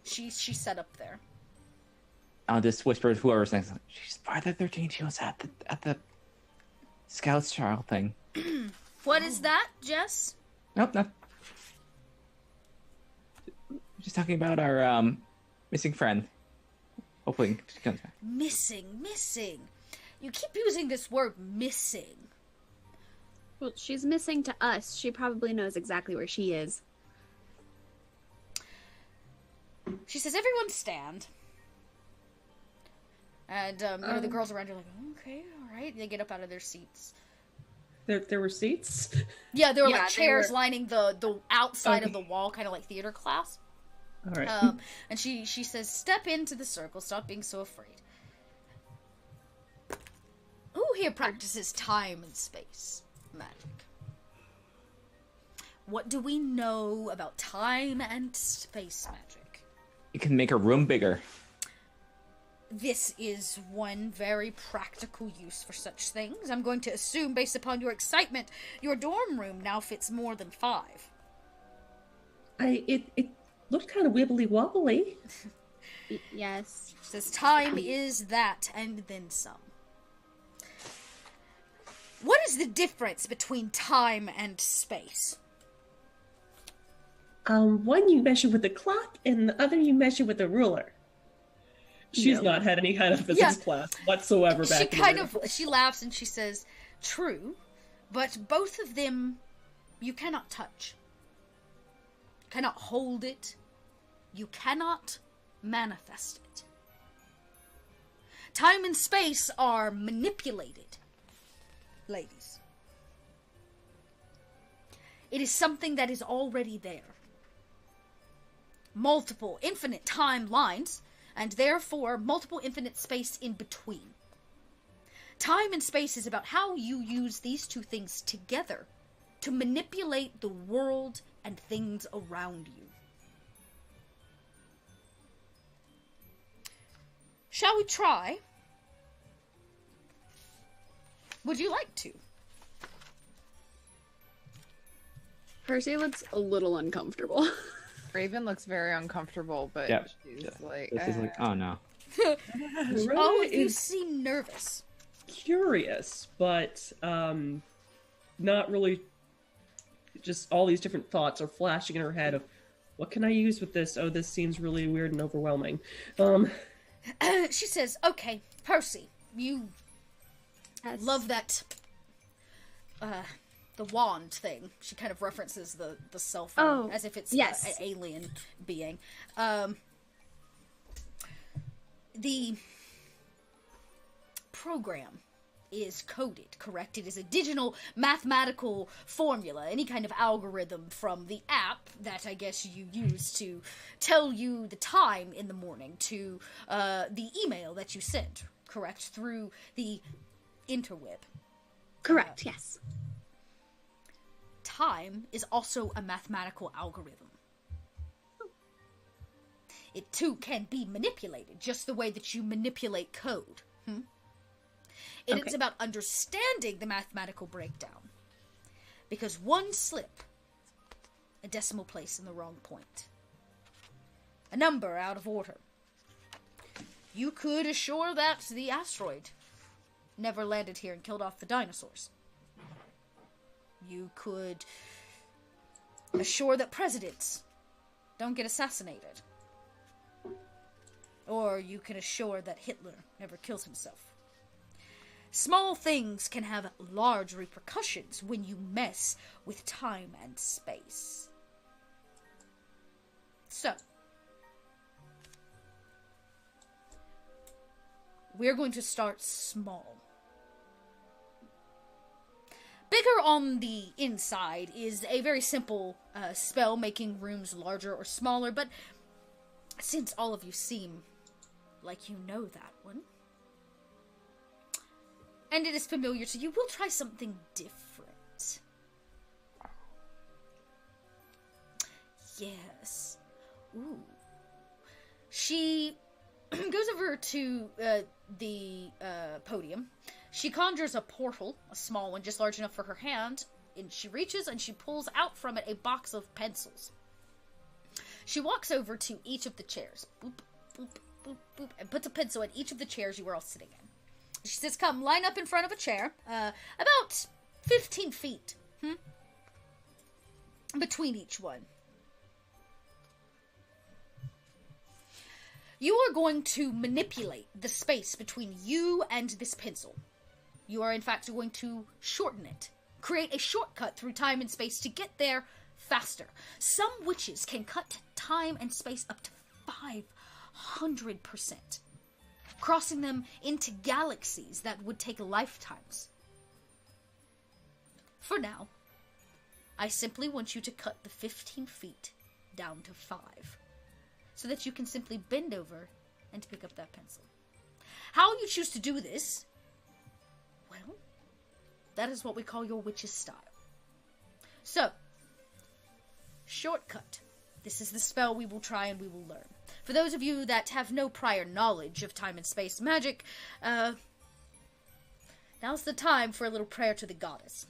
She's set up there. I'll just whisper to whoever's next. She's part of the 13. She was at the Scouts trial thing. What is that, Jess? Nope, not. Just talking about our missing friend. Hopefully she comes back. Missing. You keep using this word missing. Well, she's missing to us. She probably knows exactly where she is. She says, "Everyone stand." And you know, the girls around are like, "Okay, all right." They get up out of their seats. There were seats. Yeah, there were Yeah, like they chairs were- lining the outside of Okay. the wall, kind of like theater class. All right. And she says, "Step into the circle. Stop being so afraid." Who here practices time and space magic? What do we know about time and space magic? You can make a room bigger. This is one very practical use for such things. I'm going to assume, based upon your excitement, your dorm room now fits more than 5. It looked kind of wibbly wobbly. Yes. Says time is that and then some. What is the difference between time and space? One you measure with a clock, and the other you measure with a ruler. She's not had any kind of physics class whatsoever back She in kind the of she laughs and she says, "True, but both of them you cannot touch. You cannot hold it. You cannot manifest it. Time and space are manipulated, ladies. It is something that is already there. Multiple, infinite timelines, and therefore multiple infinite space in between. Time and space is about how you use these two things together to manipulate the world and things around you. Shall we try? Would you like to? Percy looks a little uncomfortable. Raven looks very uncomfortable, but Yep. she's Yeah. like, This is like, oh no. Loretta All of you is seem nervous. curious, but not really. Just all these different thoughts are flashing in her head of, what can I use with this? Oh, this seems really weird and overwhelming. She says, "Okay, Percy, you Yes. love that the wand thing." She kind of references the cell phone Oh, as if it's yes. an alien being. The program is coded, correct? It is a digital mathematical formula, any kind of algorithm from the app that I guess you use to tell you the time in the morning to the email that you sent, correct? Through the interweb. Correct, yes. Time is also a mathematical algorithm. It too can be manipulated, just the way that you manipulate code. It's about understanding the mathematical breakdown. Because one slip, a decimal place in the wrong point, a number out of order, you could assure that the asteroid never landed here and killed off the dinosaurs. You could assure that presidents don't get assassinated. Or you can assure that Hitler never kills himself. Small things can have large repercussions when you mess with time and space. So, we're going to start small. Bigger on the inside is a very simple spell, making rooms larger or smaller, but since all of you seem like you know that one, and it is familiar to you, we'll try something different. Yes. Ooh. She goes over to the podium. She conjures a portal, a small one, just large enough for her hand, and she reaches and she pulls out from it a box of pencils. She walks over to each of the chairs, boop, boop, boop, boop, and puts a pencil in each of the chairs you were all sitting in. She says, come, line up in front of a chair, about 15 feet, between each one. You are going to manipulate the space between you and this pencil. You are, in fact, going to shorten it. Create a shortcut through time and space to get there faster. Some witches can cut time and space up to 500%. Crossing them into galaxies that would take lifetimes. For now, I simply want you to cut the 15 feet down to 5. So that you can simply bend over and pick up that pencil. How you choose to do this, well, that is what we call your witch's style. So, shortcut. This is the spell we will try and we will learn. For those of you that have no prior knowledge of time and space magic, now's the time for a little prayer to the goddess.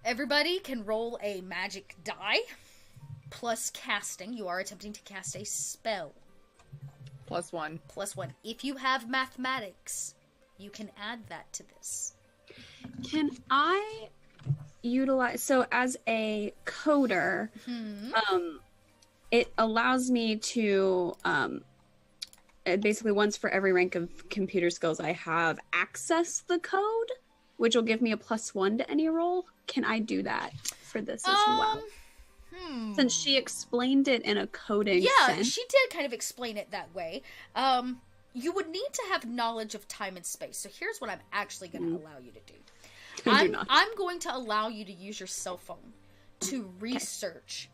Everybody can roll a magic die. Plus casting. You are attempting to cast a spell. +1. +1. If you have mathematics, you can add that to this. Can I utilize... So as a coder, it allows me to... basically, once for every rank of computer skills I have, access the code, which will give me a +1 to any roll. Can I do that for this as well? Since she explained it in a coding sense. She did kind of explain it that way. You would need to have knowledge of time and space. So here's what I'm actually going to allow you to do. I'm going to allow you to use your cell phone to research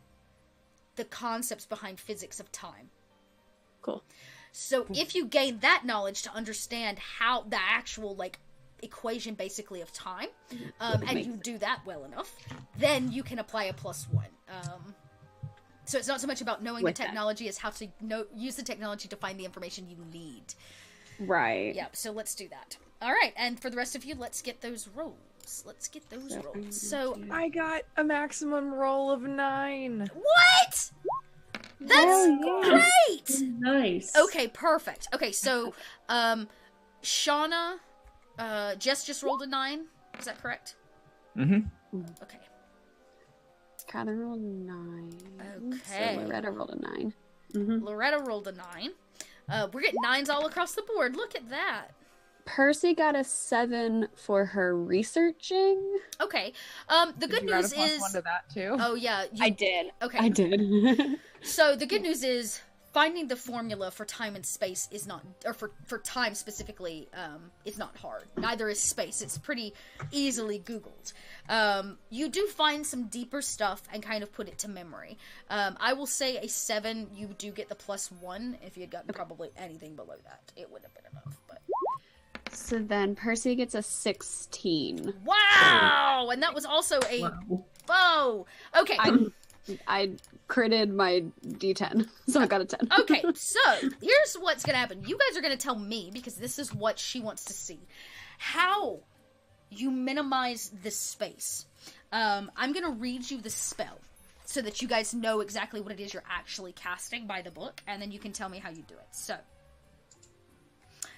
the concepts behind physics of time. Cool. So if you gain that knowledge to understand how the actual, equation basically of time, and you do that well enough, then you can apply a +1. So it's not so much about knowing the technology as how to use the technology to find the information you need. Right. Yeah, so let's do that. All right, and for the rest of you, let's get those rolls. So I got a maximum roll of 9. what? That's great. Nice. Okay, perfect. Okay, so Shauna, Jess just rolled a 9. Is that correct? Okay. Catherine rolled a 9. Okay. So Loretta rolled a 9. Loretta rolled a 9. We're getting 9s all across the board. Look at that. Percy got a 7 for her researching. Okay. The good Did you add news a +1 is... to that too? Oh, yeah. I did. Okay. I did. So the good news is finding the formula for time and space is not, or for time specifically, is not hard. Neither is space. It's pretty easily Googled. You do find some deeper stuff and kind of put it to memory. I will say a 7, you do get the +1. If you had gotten probably anything below that, it wouldn't have been enough, but... So then Percy gets a 16. Wow! And that was also a... Wow. Whoa! Okay. I critted my D10, so I got a 10. Okay, so here's what's gonna happen. You guys are gonna tell me, because this is what she wants to see, how you minimize this space. I'm gonna read you the spell so that you guys know exactly what it is you're actually casting by the book, and then you can tell me how you do it. So,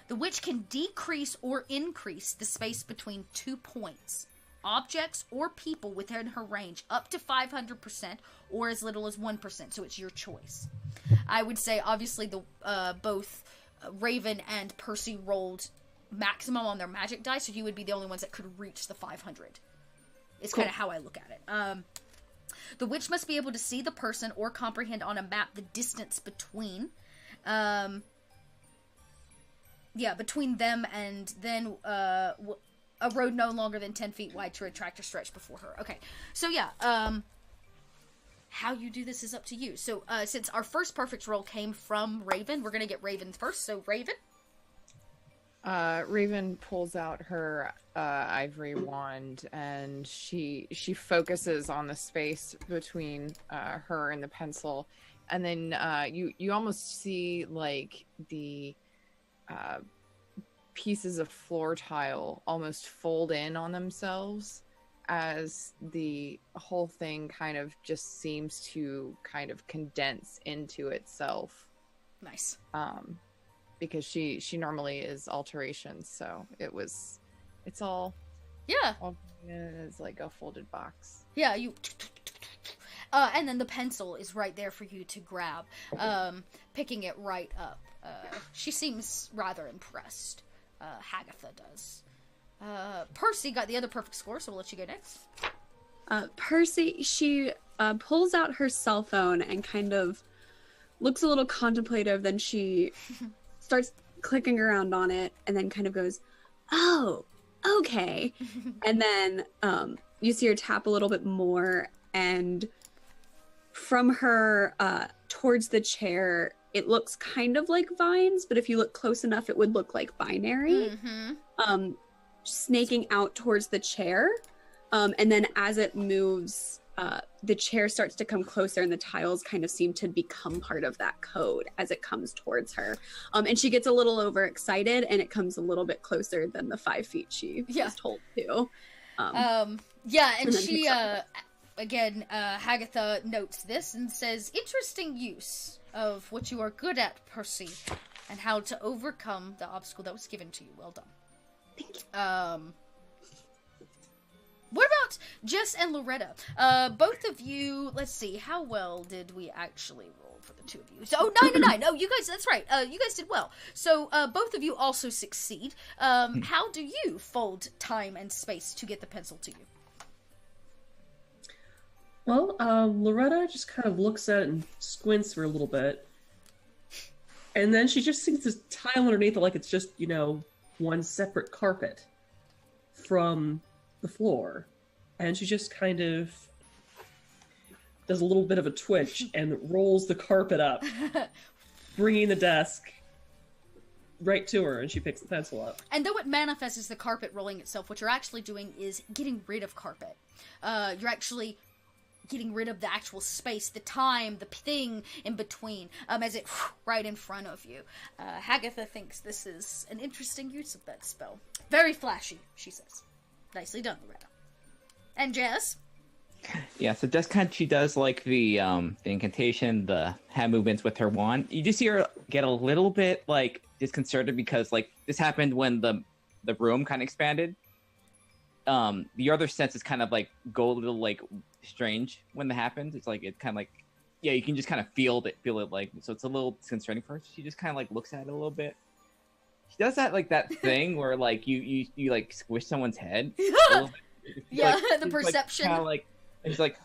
the witch can decrease or increase the space between 2 points, objects, or people within her range up to 500% or as little as 1%, so it's your choice. I would say, obviously, the both Raven and Percy rolled maximum on their magic dice, so you would be the only ones that could reach the 500. It's Cool. kind of how I look at it. The witch must be able to see the person or comprehend on a map the distance between... between them and then a road no longer than 10 feet wide to retract or stretch before her. Okay, so yeah, how you do this is up to you. So since our first perfect roll came from Raven, we're gonna get Raven first. So Raven. Raven pulls out her ivory wand and she focuses on the space between her and the pencil, and then you almost see like the pieces of floor tile almost fold in on themselves as the whole thing kind of just seems to kind of condense into itself. Nice. Because she normally is alterations, so it's all as like a folded box. Yeah, you and then the pencil is right there for you to grab, picking it right up. She seems rather impressed. Hagatha does. Percy got the other perfect score, so we'll let you go next. Percy, she pulls out her cell phone and kind of looks a little contemplative, then she starts clicking around on it and then kind of goes, oh, okay. And then you see her tap a little bit more, and from her towards the chair, it looks kind of like vines, but if you look close enough, it would look like binary. Snaking out towards the chair. And then as it moves, the chair starts to come closer and the tiles kind of seem to become part of that code as it comes towards her. And she gets a little overexcited and it comes a little bit closer than the 5 feet she was told to. And she, again, Hagatha notes this and says, interesting use of what you are good at, Percy, and how to overcome the obstacle that was given to you. Well done. Thank you. What about Jess and Loretta? Both of you, let's see, how well did we actually roll for the two of you? So, 9 to 9. Oh, you guys, that's right. You guys did well. So, both of you also succeed. How do you fold time and space to get the pencil to you? Well, Loretta just kind of looks at it and squints for a little bit. And then she just sees this tile underneath it like it's just, one separate carpet from the floor. And she just kind of does a little bit of a twitch and rolls the carpet up, bringing the desk right to her, and she picks the pencil up. And though it manifests as the carpet rolling itself, what you're actually doing is getting rid of carpet. You're actually getting rid of the actual space, the time, the thing in between, as it right in front of you. Hagatha thinks this is an interesting use of that spell. Very flashy, she says. Nicely done, Loretta. And Jess? Yeah, so just she does like the incantation, the hand movements with her wand. You just see her get a little bit like disconcerted because like this happened when the room kind of expanded. The other senses kind of like go a little like strange when that happens. It's like it kind of like you can just kind of feel it like, so it's a little disconcerting for her. She just kind of like looks at it a little bit. She does that that thing where like you like squish someone's head a little bit. Yeah, like, the perception. Kind of like, and she's like,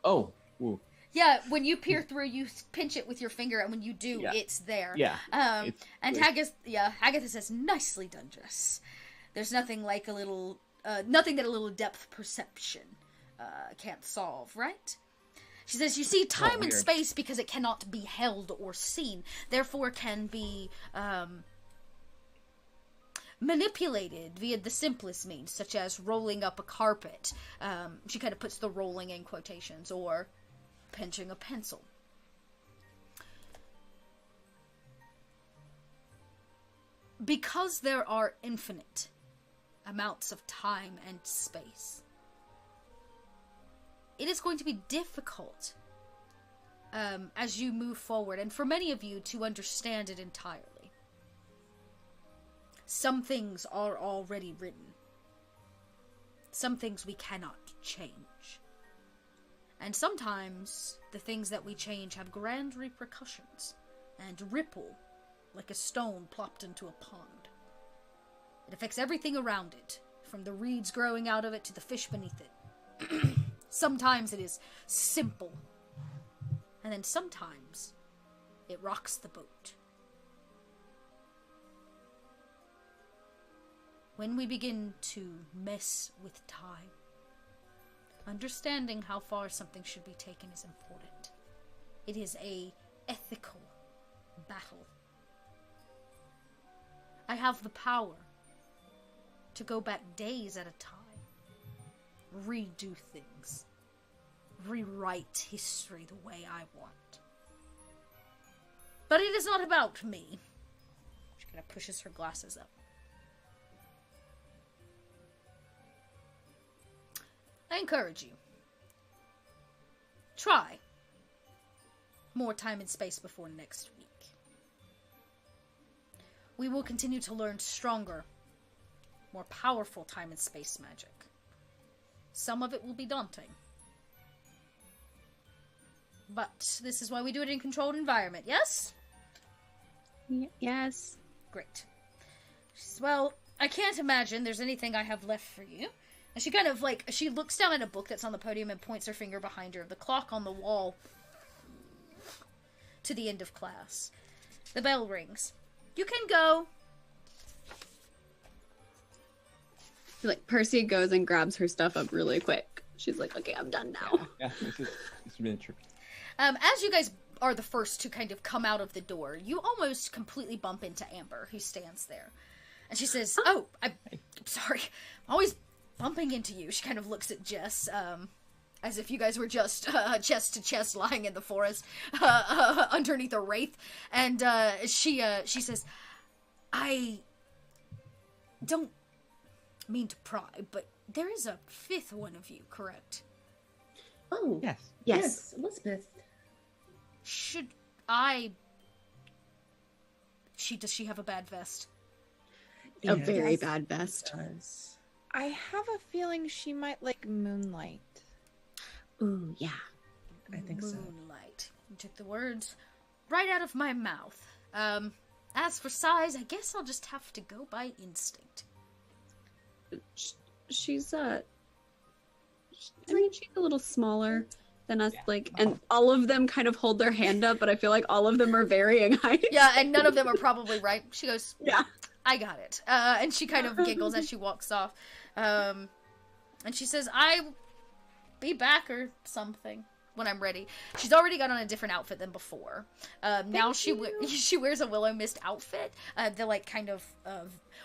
oh, ooh. Yeah, when you peer through, you pinch it with your finger, and when you do, Yeah. it's there. Yeah. And Hagatha says, "Nicely done, Jess. There's nothing like nothing that a little depth perception can't solve, right?" She says, "You see, time and weird. space, because it cannot be held or seen, therefore can be manipulated via the simplest means, such as rolling up a carpet." She kind of puts the rolling in quotations, or pinching a pencil. Because there are infinite amounts of time and space, it is going to be difficult as you move forward, and for many of you to understand it entirely. Some things are already written. Some things we cannot change. And sometimes the things that we change have grand repercussions and ripple like a stone plopped into a pond. It affects everything around it, from the reeds growing out of it to the fish beneath it. Sometimes it is simple, and then sometimes it rocks the boat. When we begin to mess with time, understanding how far something should be taken is important. It is a ethical battle. I have the power to go back days at a time, redo things, rewrite history the way I want. But it is not about me. She kind of pushes her glasses up. I encourage you. Try more time and space before next week. We will continue to learn stronger, more powerful time and space magic. Some of it will be daunting. But this is why we do it in a controlled environment, yes? Yes. Great. She says, well, I can't imagine there's anything I have left for you. And she kind of, she looks down at a book that's on the podium and points her finger behind her. The clock on the wall to the end of class. The bell rings. You can go. Percy goes and grabs her stuff up really quick. She's like, okay, I'm done now. Yeah, it's really true. As you guys are the first to kind of come out of the door, you almost completely bump into Amber, who stands there. And she says, I'm sorry. I'm always bumping into you. She kind of looks at Jess, as if you guys were just chest to chest lying in the forest underneath a wraith. And she says, I don't mean to pry, but there is a fifth one of you, correct? Oh, Yes. Elizabeth. Should does she have a bad vest? A very Yes, bad vest. does. I have a feeling she might like moonlight. Ooh, yeah. I think so. Moonlight. You took the words right out of my mouth. As for size, I guess I'll just have to go by instinct. She's I mean, she's a little smaller than us, and all of them kind of hold their hand up, but I feel like all of them are varying height. Yeah, and none of them are probably right. She goes, Yeah. I got it. And she kind of giggles as she walks off. And she says, I'll be back or something when I'm ready. She's already got on a different outfit than before. Now she wears a Willow Mist outfit. The kind of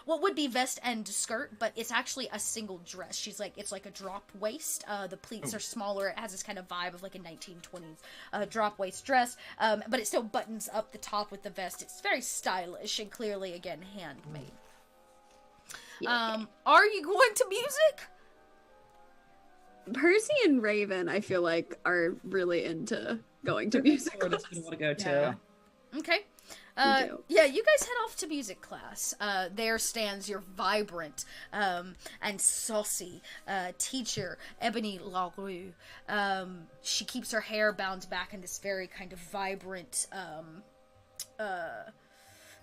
what would be vest and skirt, but it's actually a single dress. It's like a drop waist. The pleats are smaller. It has this kind of vibe of like a 1920s drop waist dress. But it still buttons up the top with the vest. It's very stylish and clearly, again, handmade. Yeah. Are you going to music? Percy and Raven, I feel like, are really into going to music Or class. that's what I want to go Yeah. to. Okay. do. Yeah, you guys head off to music class. There stands your vibrant and saucy teacher, Ebony Larue. She keeps her hair bound back in this very kind of vibrant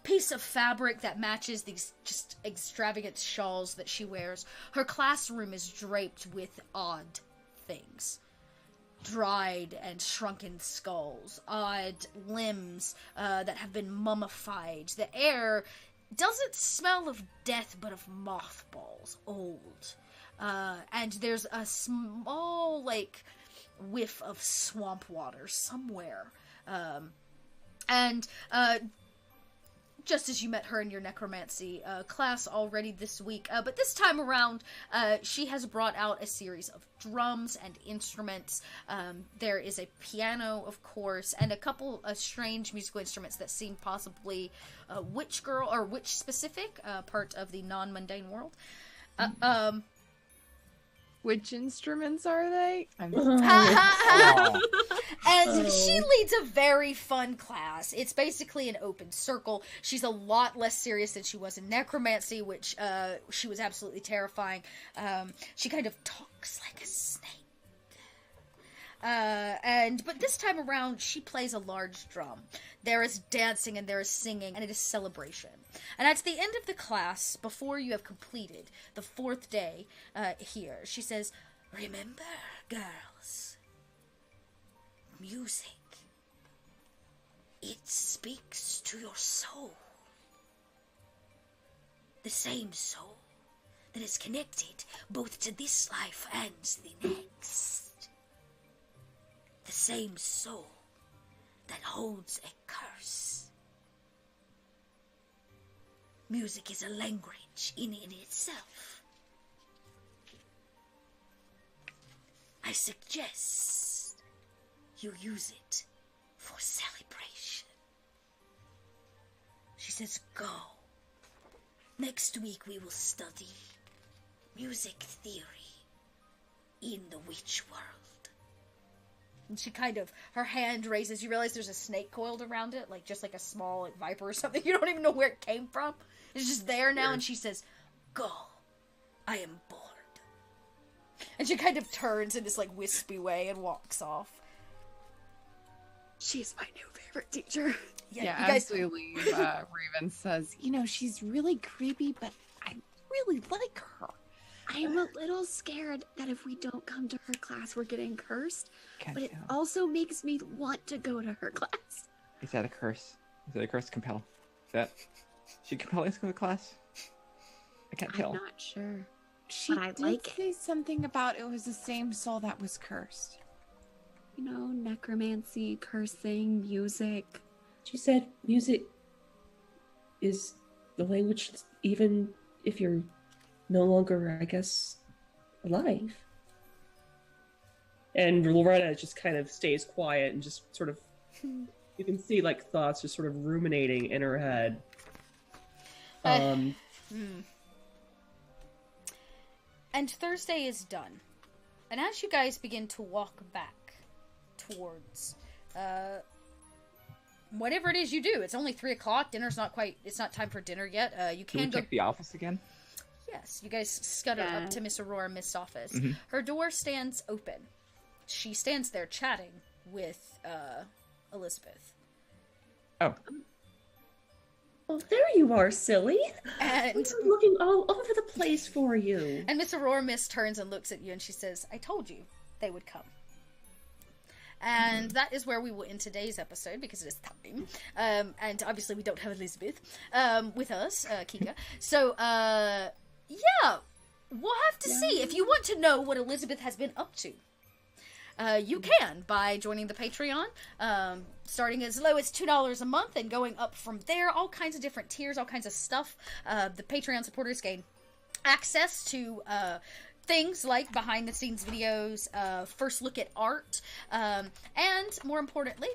piece of fabric that matches these just extravagant shawls that she wears. Her classroom is draped with odd things. dried and shrunken skulls, odd limbs that have been mummified. The air doesn't smell of death, but of mothballs, old. And there's a small, like, whiff of swamp water somewhere. Just as you met her in your necromancy class already this week. But this time around, she has brought out a series of drums and instruments. There is a piano, of course, and a couple of strange musical instruments that seem possibly witch girl or witch specific, part of the non-mundane world. Which instruments are they? And she leads a very fun class. It's basically an open circle. She's a lot less serious than she was in necromancy, which she was absolutely terrifying. She kind of talks like a snake. But this time around, she plays a large drum. There is dancing and there is singing, and it is celebration. And at the end of the class, before you have completed the 4th day here, she says, "Remember, girls, music, it speaks to your soul. The same soul that is connected both to this life and the next. The same soul that holds a curse. Music is a language in itself. I suggest you use it for celebration." She says, "Go. Next week we will study music theory in the witch world." And she kind of, her hand raises. You realize there's a snake coiled around it, like just like a small like, viper or something. You don't even know where it came from. It's just there now, and she says, "Go. I am bored." And she kind of turns in this like wispy way and walks off. She's my new favorite teacher. Yeah, you guys, absolutely. Raven says, "You know, she's really creepy, but I really like her." I'm a little scared that if we don't come to her class, we're getting cursed. Can't But it tell. also makes me want to go to her class. Is that a curse? Is that a curse? Compel. Is that... Should compel us to go to class? I can't tell. I'm not sure. She But I did like it. say something about it was the same soul that was cursed. You know, necromancy, cursing, music. She said music is the language, even if you're no longer, I guess, alive. And Loretta just kind of stays quiet and just sort of, you can see like thoughts just sort of ruminating in her head. And Thursday is done. And as you guys begin to walk back towards whatever it is you do, it's only 3 o'clock. Dinner's not quite, it's not time for dinner yet. You Can we can go. check the office again? Yes, you guys scudder Yeah. up to Miss Aurora Mist's office. Mhm. Her door stands open. She stands there chatting with Elizabeth. Oh, Oh, there you are, silly. And We've been looking all over the place for you. And Miss Aurora Mist turns and looks at you and she says, "I told you they would come." And that is where we will end today's episode because it is time. And obviously we don't have Elizabeth with us, Kika. So, yeah, we'll have to see. If you want to know what Elizabeth has been up to, you can by joining the Patreon, starting as low as $2 a month and going up from there. All kinds of different tiers, all kinds of stuff. The Patreon supporters gain access to things like behind the scenes videos, first look at art, and more importantly,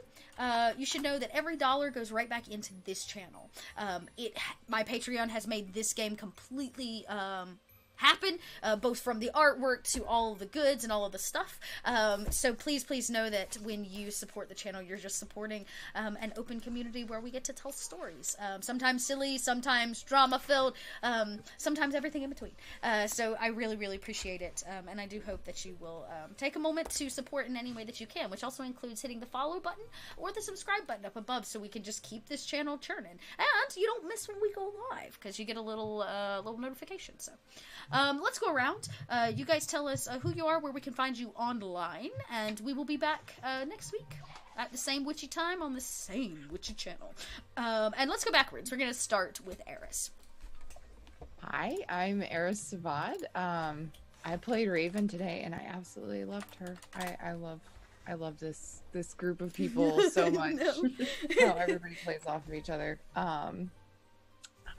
you should know that every dollar goes right back into this channel. My Patreon has made this game completely happen, both from the artwork to all of the goods and all of the stuff. So please know that when you support the channel, you're just supporting an open community where we get to tell stories. Sometimes silly, sometimes drama-filled, sometimes everything in between. So I really appreciate it, and I do hope that you will take a moment to support in any way that you can, which also includes hitting the follow button or the subscribe button up above so we can just keep this channel churning. And you don't miss when we go live, because you get a little notification. So let's go around. You guys tell us who you are, where we can find you online, and we will be back next week at the same witchy time on the same witchy channel. And let's go backwards. We're gonna start with Eris. Hi, I'm Eris Savad. I played Raven today, and I absolutely loved her. I love this group of people so much. How everybody plays off of each other.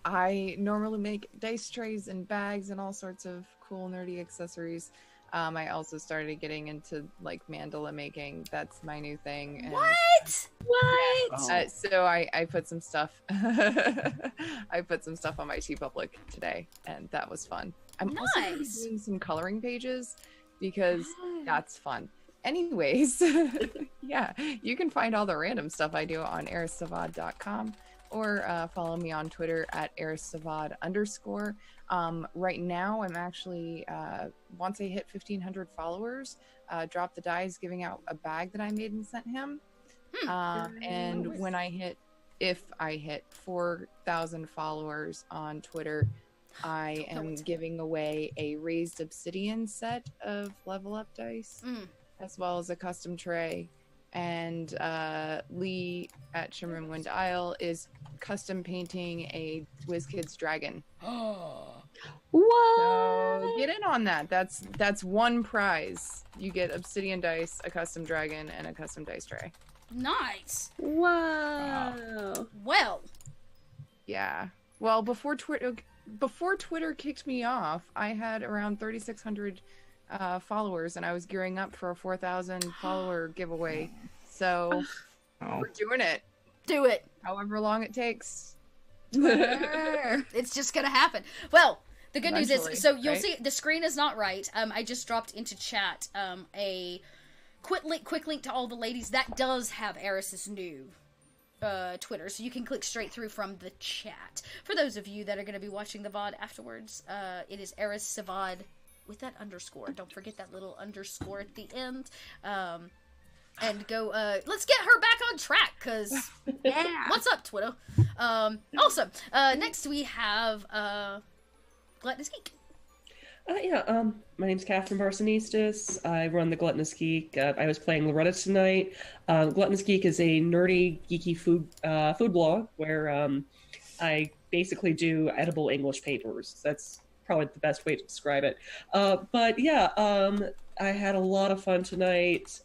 I normally make dice trays and bags and all sorts of cool nerdy accessories. I also started getting into like mandala making. That's my new thing. And, What? so I put some stuff. I put some stuff on my TeePublic today, and that was fun. I'm also gonna be doing some coloring pages because that's fun. Anyways, yeah, you can find all the random stuff I do on erissavad.com or follow me on Twitter at erissavad_. Right now, I'm actually, once I hit 1,500 followers, Drop the Dice giving out a bag that I made and sent him. And when if I hit 4,000 followers on Twitter, I am giving away a raised obsidian set of level up dice, as well as a custom tray. And Lee at Shimmer Wind Isle is custom painting a WizKids dragon. What? So get in on that. That's one prize. You get obsidian dice, a custom dragon, and a custom dice tray. Nice. Wow. Well. Yeah. Well, before Twitter kicked me off, I had around 3,600 followers, and I was gearing up for a 4,000 follower giveaway. So we're doing it. Do it. However long it takes. It's just gonna happen. Well, the good news is, so you'll right? see the screen is not right. I just dropped into chat a quick link to all the ladies. That does have Eris's new Twitter, so you can click straight through from the chat. For those of you that are going to be watching the VOD afterwards, it is Eris Savad with that underscore. Don't forget that little underscore at the end. And go, let's get her back on track, because, yeah. What's up, Twitter? Awesome. Next we have, Gluttonous Geek. My name's Catherine Barsonistis. I run the Gluttonous Geek. I was playing Loretta tonight. Gluttonous Geek is a nerdy, geeky food blog where I basically do edible English papers. That's probably the best way to describe it. I had a lot of fun tonight.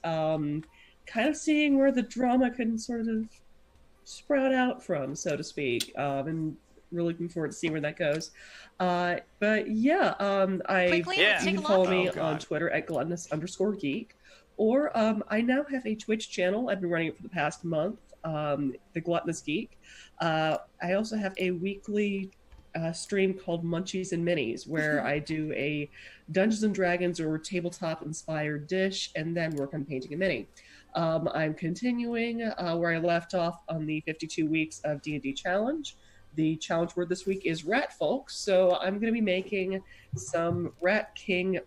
Kind of seeing where the drama can sort of sprout out from, so to speak. And really looking forward to seeing where that goes. You can follow me on Twitter at gluttonous_geek. Or I now have a Twitch channel. I've been running it for the past month, the Gluttonous Geek. I also have a weekly stream called Munchies and Minis, where I do a Dungeons and Dragons or tabletop-inspired dish and then work on painting a mini. I'm continuing where I left off on the 52 weeks of D&D challenge. The challenge word this week is rat folks, so I'm going to be making some Rat King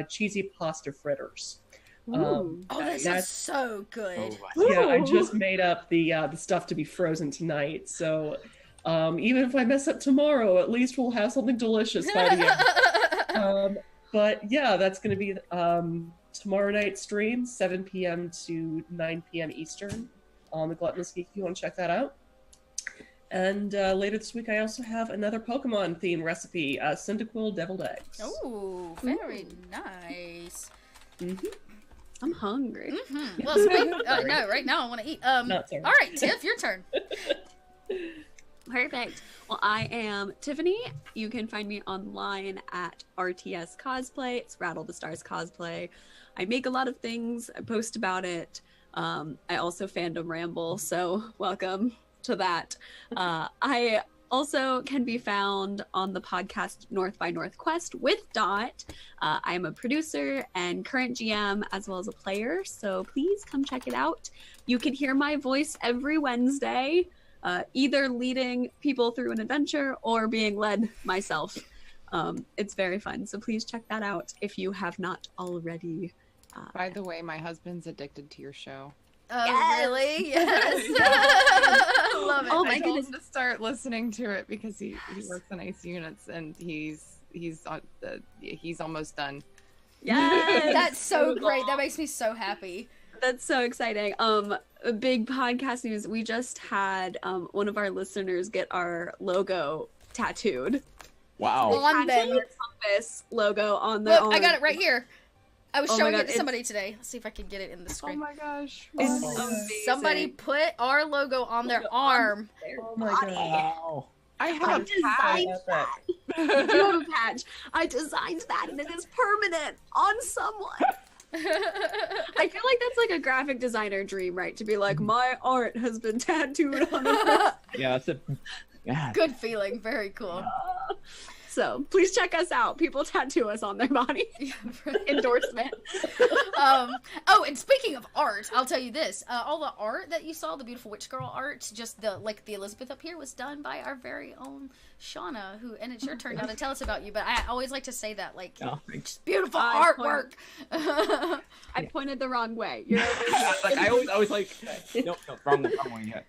cheesy pasta fritters. That sounds so good. I just made up the stuff to be frozen tonight, so even if I mess up tomorrow, at least we'll have something delicious by the end. That's going to be tomorrow night stream, 7 p.m. to 9 p.m. Eastern on the Gluttonous Geek if you want to check that out. And later this week, I also have another Pokemon-themed recipe, Cyndaquil Deviled Eggs. Oh, very nice. Mm-hmm. I'm hungry. Mm-hmm. Well, no, right now I want to eat. All right, Tiff, your turn. Perfect. Well, I am Tiffany. You can find me online at RTS Cosplay. It's Rattle the Stars Cosplay. I make a lot of things. I post about it. I also fandom ramble, so welcome to that. I also can be found on the podcast North by Northquest with Dot. I am a producer and current GM as well as a player, so please come check it out. You can hear my voice every Wednesday, either leading people through an adventure or being led myself. It's very fun, so please check that out if you have not already. By the way, my husband's addicted to your show. Oh, yes. Really? Yes. Love it. Oh my goodness. To start listening to it because he works on ice units and he's he's almost done. Yes, That's so great. That makes me so happy. that's so exciting. A big podcast news. We just had one of our listeners get our logo tattooed. Wow. On them. Their compass logo on their Look, I got it right here. I was Oh my showing God, it to somebody today. Let's see if I can get it in the Oh screen. my gosh. It's Wow. amazing. Somebody put our logo on their arm. Oh my god. Wow. I I have a designed patch. that. You do have a patch. I designed that, and it is permanent on someone. I feel like that's like a graphic designer dream, right? To be like, my art has been tattooed on a Yeah, that's a. Yeah. Good feeling. Very cool. So please check us out. People tattoo us on their body. Endorsement. Oh, and speaking of art, I'll tell you this: all the art that you saw, the beautiful witch girl art, just the Elizabeth up here, was done by our very own Shauna. Who, and it's your turn now to tell us about you. But I always like to say that, like, Oh, thanks. just beautiful I artwork. I pointed the wrong way. You're Like I always like. No, wrong one. Yeah.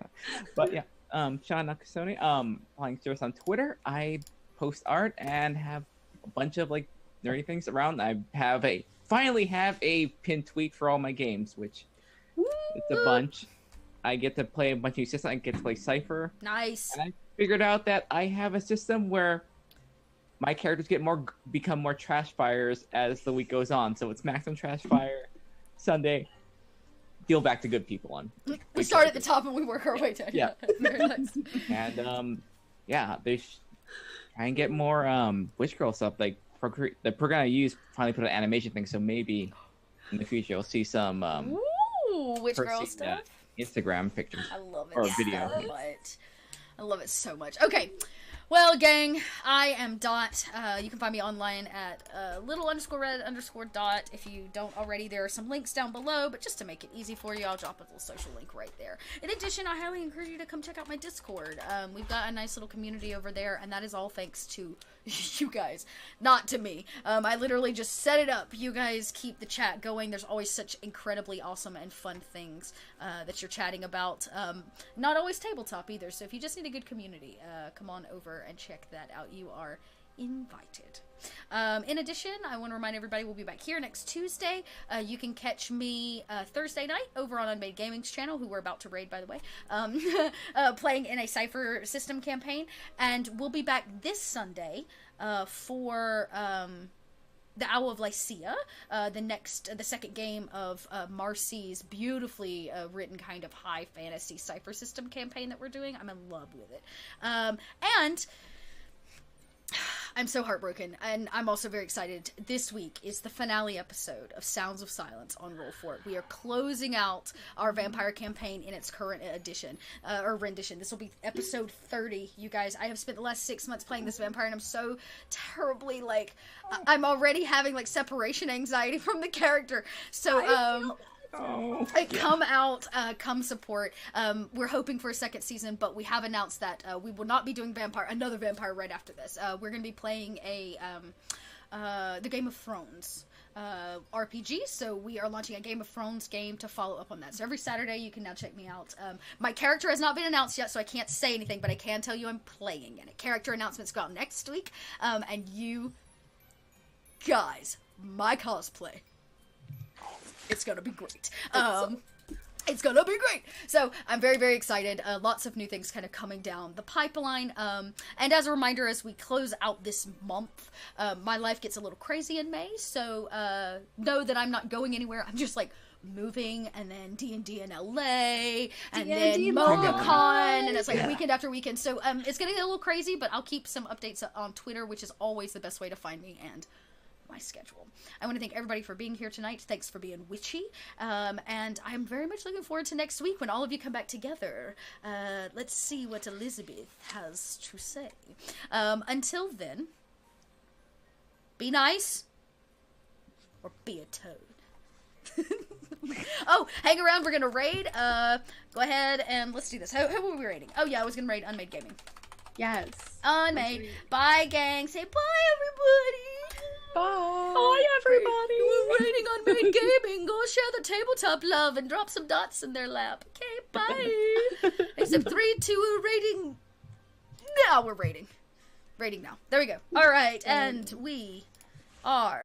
But yeah, Sean Nakasone, playing Cirrus on Twitter. I post art and have a bunch of like nerdy things around. I finally have a pinned tweet for all my games, which it's a bunch. I get to play a bunch of new systems. I get to play Cypher. Nice. And I figured out that I have a system where my characters become more trash fires as the week goes on. So it's maximum trash fire Sunday, deal back to good people on. We start at the top and we work our way down. Yeah. Very nice. And yeah, they try and get more Witch Girl stuff. Like the program I use finally put an animation thing, so maybe in the future you'll see some Ooh, witch girl Percy, stuff. Instagram pictures. I love it Or so video. much. I love it so much. Okay. Well, gang, I am Dot. You can find me online at little_red_dot. If you don't already, there are some links down below, but just to make it easy for you, I'll drop a little social link right there. In addition, I highly encourage you to come check out my Discord. We've got a nice little community over there, and that is all thanks to you guys, not to me. I literally just set it up. You guys keep the chat going. There's always such incredibly awesome and fun things that you're chatting about. Not always tabletop either, so if you just need a good community, come on over and check that out. You are invited. In addition, I want to remind everybody we'll be back here next Tuesday. You can catch me Thursday night over on Unmade Gaming's channel, who we're about to raid, by the way, playing in a Cypher system campaign. And we'll be back this Sunday for the Owl of Lycia, the second game of Marcy's beautifully written kind of high fantasy Cypher system campaign that we're doing. I'm in love with it. And I'm so heartbroken, and I'm also very excited. This week is the finale episode of Sounds of Silence on Roll For It. We are closing out our vampire campaign in its current edition, or rendition. This will be episode 30, you guys. I have spent the last 6 months playing this vampire, and I'm so terribly, like, I'm already having, like, separation anxiety from the character. So, come support. We're hoping for a second season, but we have announced that we will not be doing another vampire right after this. We're going to be playing the Game of Thrones RPG, so we are launching a Game of Thrones game to follow up on that. So every Saturday you can now check me out. My character has not been announced yet, so I can't say anything, but I can tell you I'm playing in it. Character announcements go out next week, and you guys, my cosplay, it's gonna be great. It's gonna be great. So I'm very, very excited. Lots of new things kind of coming down the pipeline. And as a reminder, as we close out this month, my life gets a little crazy in May. So know that I'm not going anywhere. I'm just like moving, and then D&D in LA, and then MogaCon, and it's like weekend after weekend. So it's gonna get a little crazy, but I'll keep some updates on Twitter, which is always the best way to find me and my schedule. I want to thank everybody for being here tonight. Thanks for being witchy. And I'm very much looking forward to next week when all of you come back together. Let's see what Elizabeth has to say. Until then, be nice or be a toad. Oh, hang around. We're going to raid. Go ahead and let's do this. Who were we raiding? Oh, yeah, I was going to raid Unmade Gaming. Yes. Unmade. Bye, gang. Say bye, everybody. Bye. Bye, everybody. We're raiding Unmade Gaming. Go share the tabletop love and drop some dots in their lap. Okay, bye. Except 3, 2, we're raiding. Now we're raiding. rating now. There we go. All right, and we are